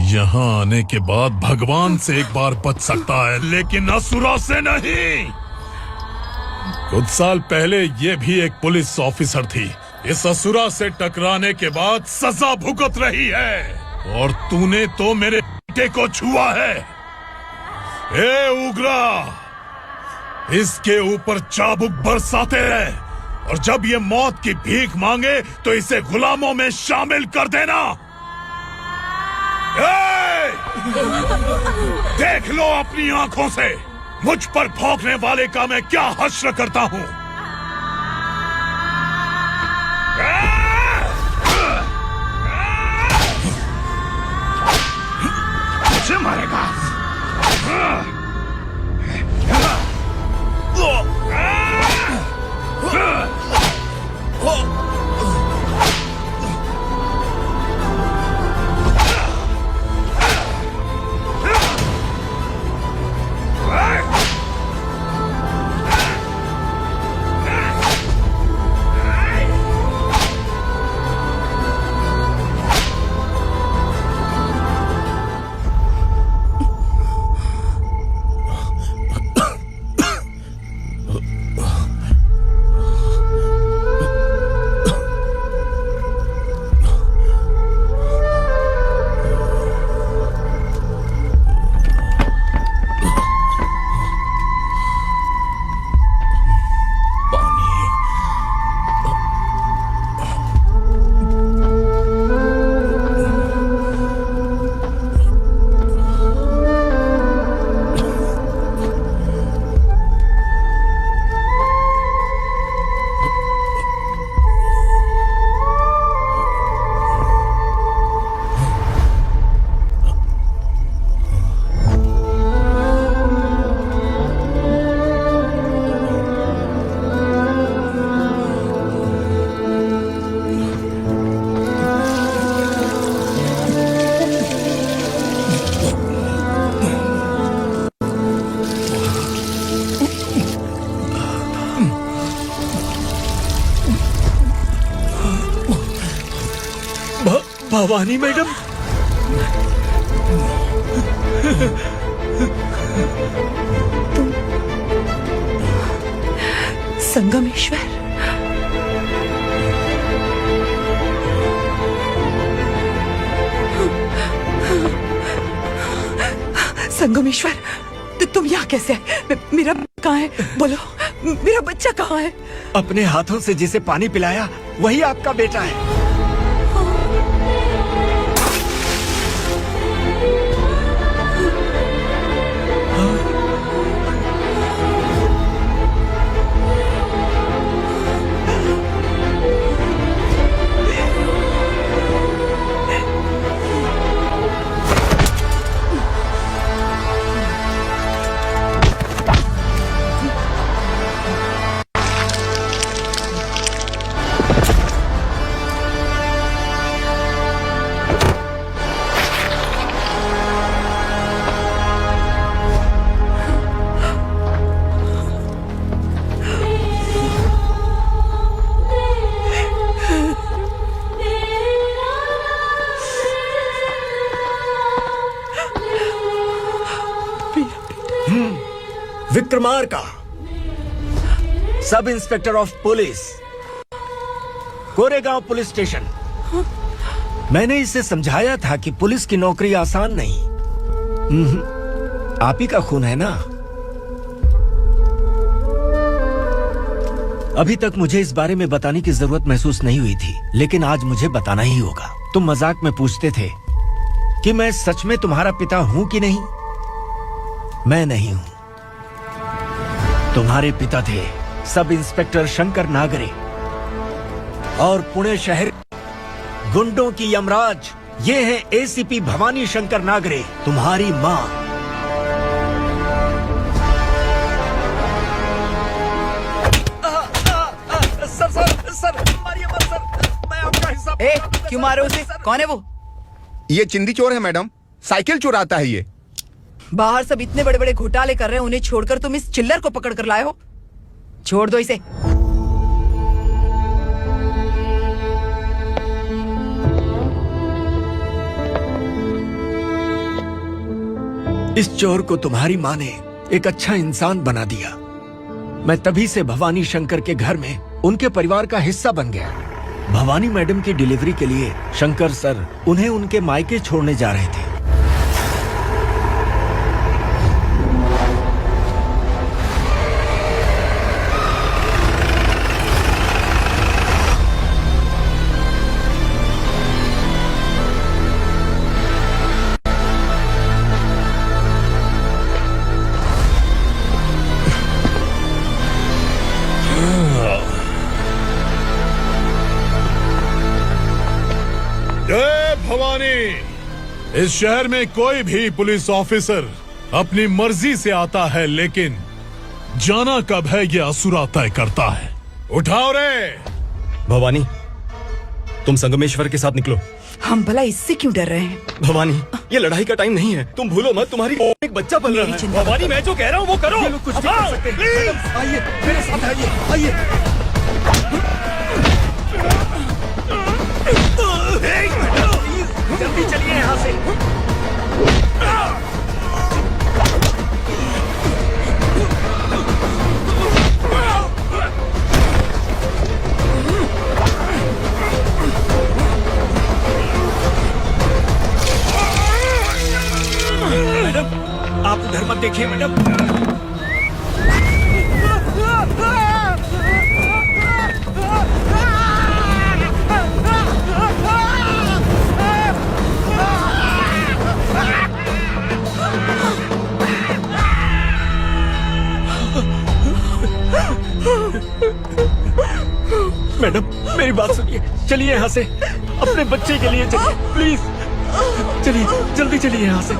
यहाँ आने के बाद भगवान से एक बार बच सकता है, लेकिन असुरा से नहीं। कुछ साल पहले ये भी एक पुलिस ऑफिसर थी। इस असुरा से टकराने के बाद सजा भुगत रही है, और तूने तो मेरे बेटे को छुआ है। ए उग्रा, इसके ऊपर चाबुक बरसाते रहे, और जब ये मौत की भीख मांगे तो इसे गुलामों में शामिल कर देना। देख लो अपनी आंखों से मुझ पर भौंकने वाले का मैं क्या हश्र करता हूँ। मुझे मारेगा। भवानी मैडम, तुम संगमेश्वर? संगमेश्वर, तुम यहाँ कैसे आए? मेरा कहाँ है? बोलो, मेरा बच्चा कहाँ है? अपने हाथों से जिसे पानी पिलाया वही आपका बेटा है। Vikramarka, sub inspector of police, Koregaon police station. मैंने इसे समझाया था कि पुलिस की नौकरी आसान नहीं। आप ही का खून है ना। अभी तक मुझे इस बारे में बताने की जरूरत महसूस नहीं हुई थी, लेकिन आज मुझे बताना ही होगा। तुम मजाक में पूछते थे कि मैं सच में तुम्हारा पिता हूं कि नहीं। मैं नहीं हूं। तुम्हारे पिता थे सब इंस्पेक्टर शंकर नागरे, और पुणे शहर गुंडों की यमराज ये है एसीपी भवानी शंकर नागरे, तुम्हारी मां। सर, मारिए मत सर, मैं आपका हिस्सा। क्यों मारे उसे? कौन है वो? ये चिंदी चोर है मैडम, साइकिल चुराता है ये। बाहर सब इतने बड़े बड़े घोटाले कर रहे हैं, उन्हें छोड़कर तुम इस चिल्लर को पकड़ कर लाए हो। छोड़ दो इसे। इस चोर को तुम्हारी माँ ने एक अच्छा इंसान बना दिया। मैं तभी से भवानी शंकर के घर में उनके परिवार का हिस्सा बन गया। भवानी मैडम की डिलीवरी के लिए शंकर सर उन्हें उनके मायके छोड़ने जा रहे थे। इस शहर में कोई भी पुलिस ऑफिसर अपनी मर्जी से आता है, लेकिन जाना कब है ये असुरा तय करता है। उठाओ रे। भवानी, तुम संगमेश्वर के साथ निकलो। हम भला इससे क्यों डर रहे हैं? भवानी, ये लड़ाई का टाइम नहीं है। तुम भूलो मत, तुम्हारी एक बच्चा पल रहा है। भवानी, मैं जो कह रहा हूँ वो करो। कुछ भी कर सकते हैं। आइए मेरे साथ आइए, आइए। जल्दी चलिए यहाँ से। मैडम, आप उधर मत देखिए मैडम। मैडम, मेरी बात सुनिए, चलिए यहाँ से। अपने बच्चे के लिए चलिए, प्लीज चलिए, जल्दी चलिए यहाँ से।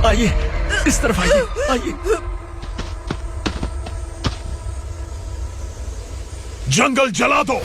आइए, इस तरफ आइए, आइए। जंगल जला दो।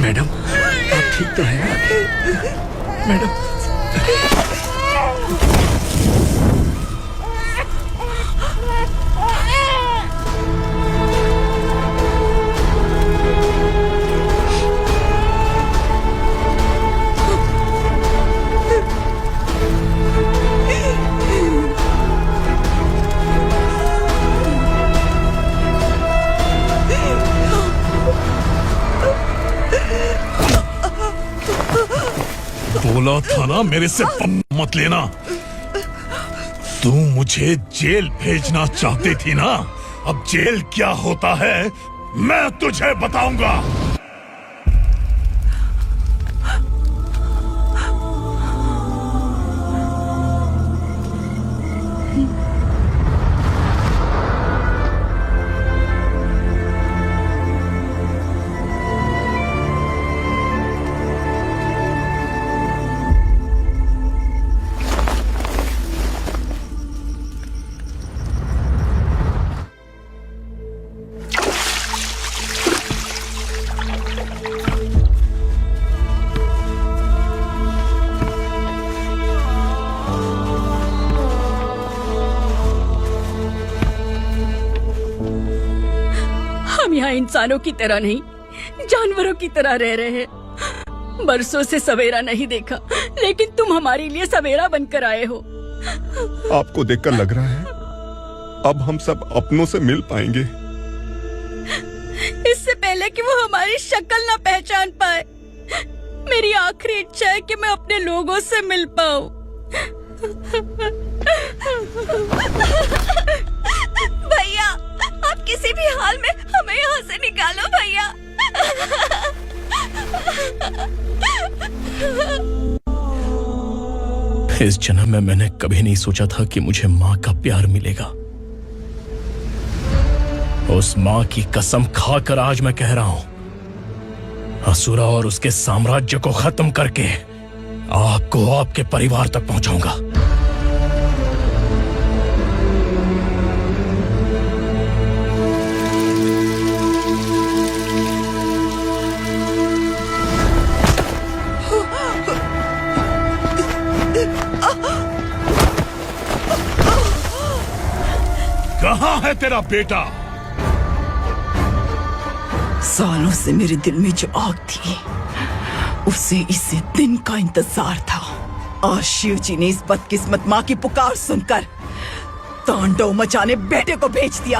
मैडम, आप ठीक तो हैं? मैडम, बोला था ना मेरे से मत लेना। तू मुझे जेल भेजना चाहती थी ना, अब जेल क्या होता है मैं तुझे बताऊंगा। हम यहाँ इंसानों की तरह नहीं, जानवरों की तरह रह रहे हैं। बरसों से सवेरा नहीं देखा, लेकिन तुम हमारे लिए सवेरा बनकर आए हो। आपको देखकर लग रहा है अब हम सब अपनों से मिल पाएंगे। इससे पहले कि वो हमारी शक्ल ना पहचान पाए, मेरी आखिरी इच्छा है कि मैं अपने लोगों से मिल पाऊं। भैया, आप किसी भी हाल में हमें यहाँ से निकालो भैया। इस जन्म में मैंने कभी नहीं सोचा था कि मुझे माँ का प्यार मिलेगा। उस माँ की कसम खाकर आज मैं कह रहा हूं, असुरा और उसके साम्राज्य को खत्म करके आपको आपके परिवार तक पहुंचाऊंगा। कहाँ है तेरा बेटा? सालों से मेरे दिल में जो आग थी, उसे इसी दिन का इंतजार था। आज शिव जी ने इस बदकिस्मत माँ की पुकार सुनकर तांडव मचाने बेटे को भेज दिया।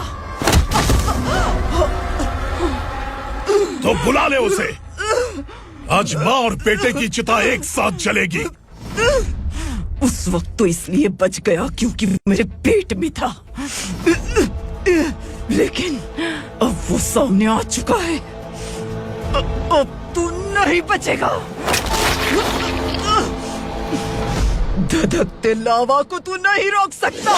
तो बुला ले उसे। आज माँ और बेटे की चिता एक साथ जलेगी। उस वक्त तो इसलिए बच गया क्योंकि मेरे पेट में था, लेकिन अब वो सामने आ चुका है। अब तू नहीं बचेगा। धधकते लावा को तू नहीं रोक सकता।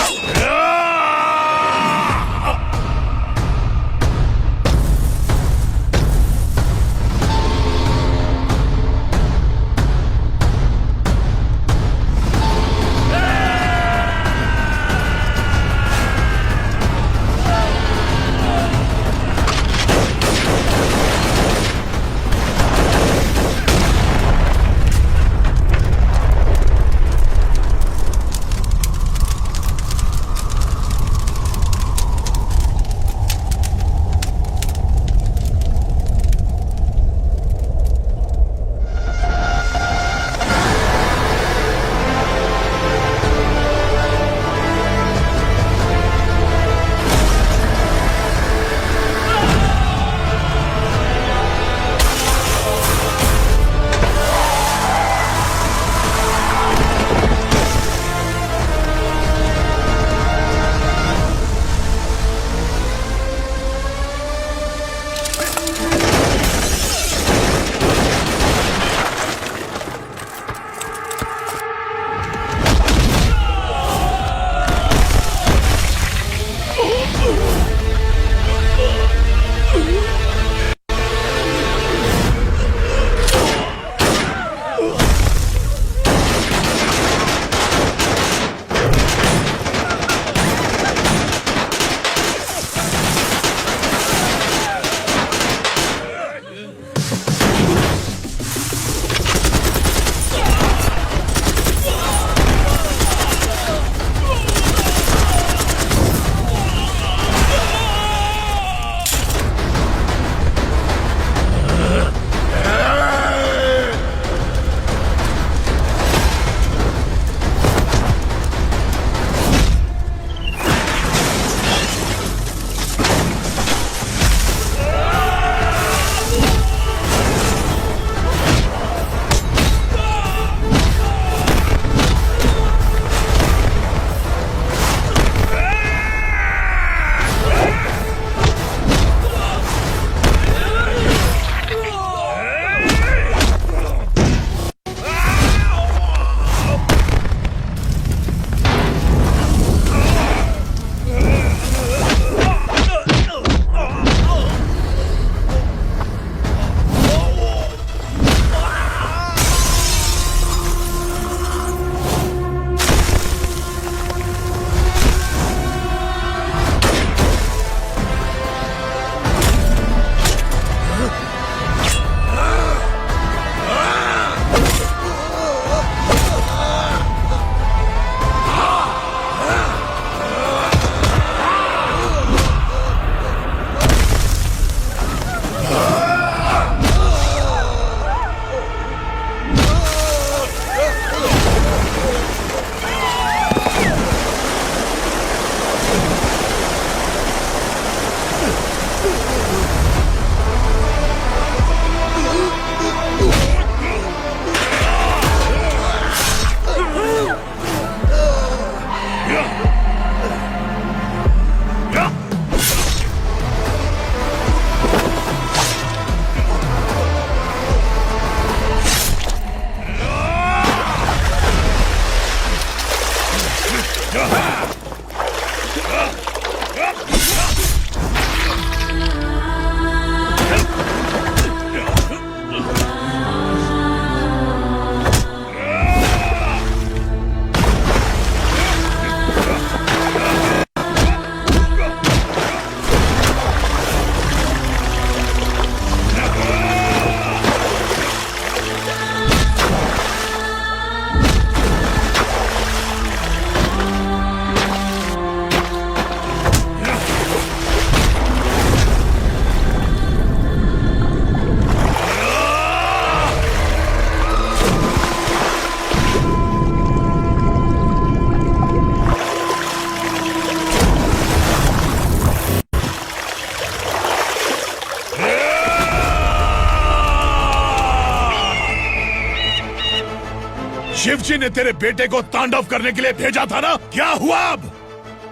शिवजी ने तेरे बेटे को तांडव करने के लिए भेजा था ना, क्या हुआ अब?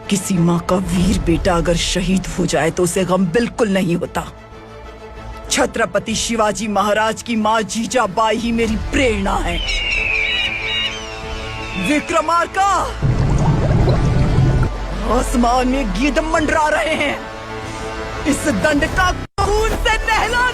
किसी माँ का वीर बेटा अगर शहीद हो जाए तो उसे गम बिल्कुल नहीं होता। छत्रपति शिवाजी महाराज की माँ जीजाबाई ही मेरी प्रेरणा है। विक्रमार्का, आसमान में गिद्ध मंडरा रहे हैं। इस दंड का खून से नहला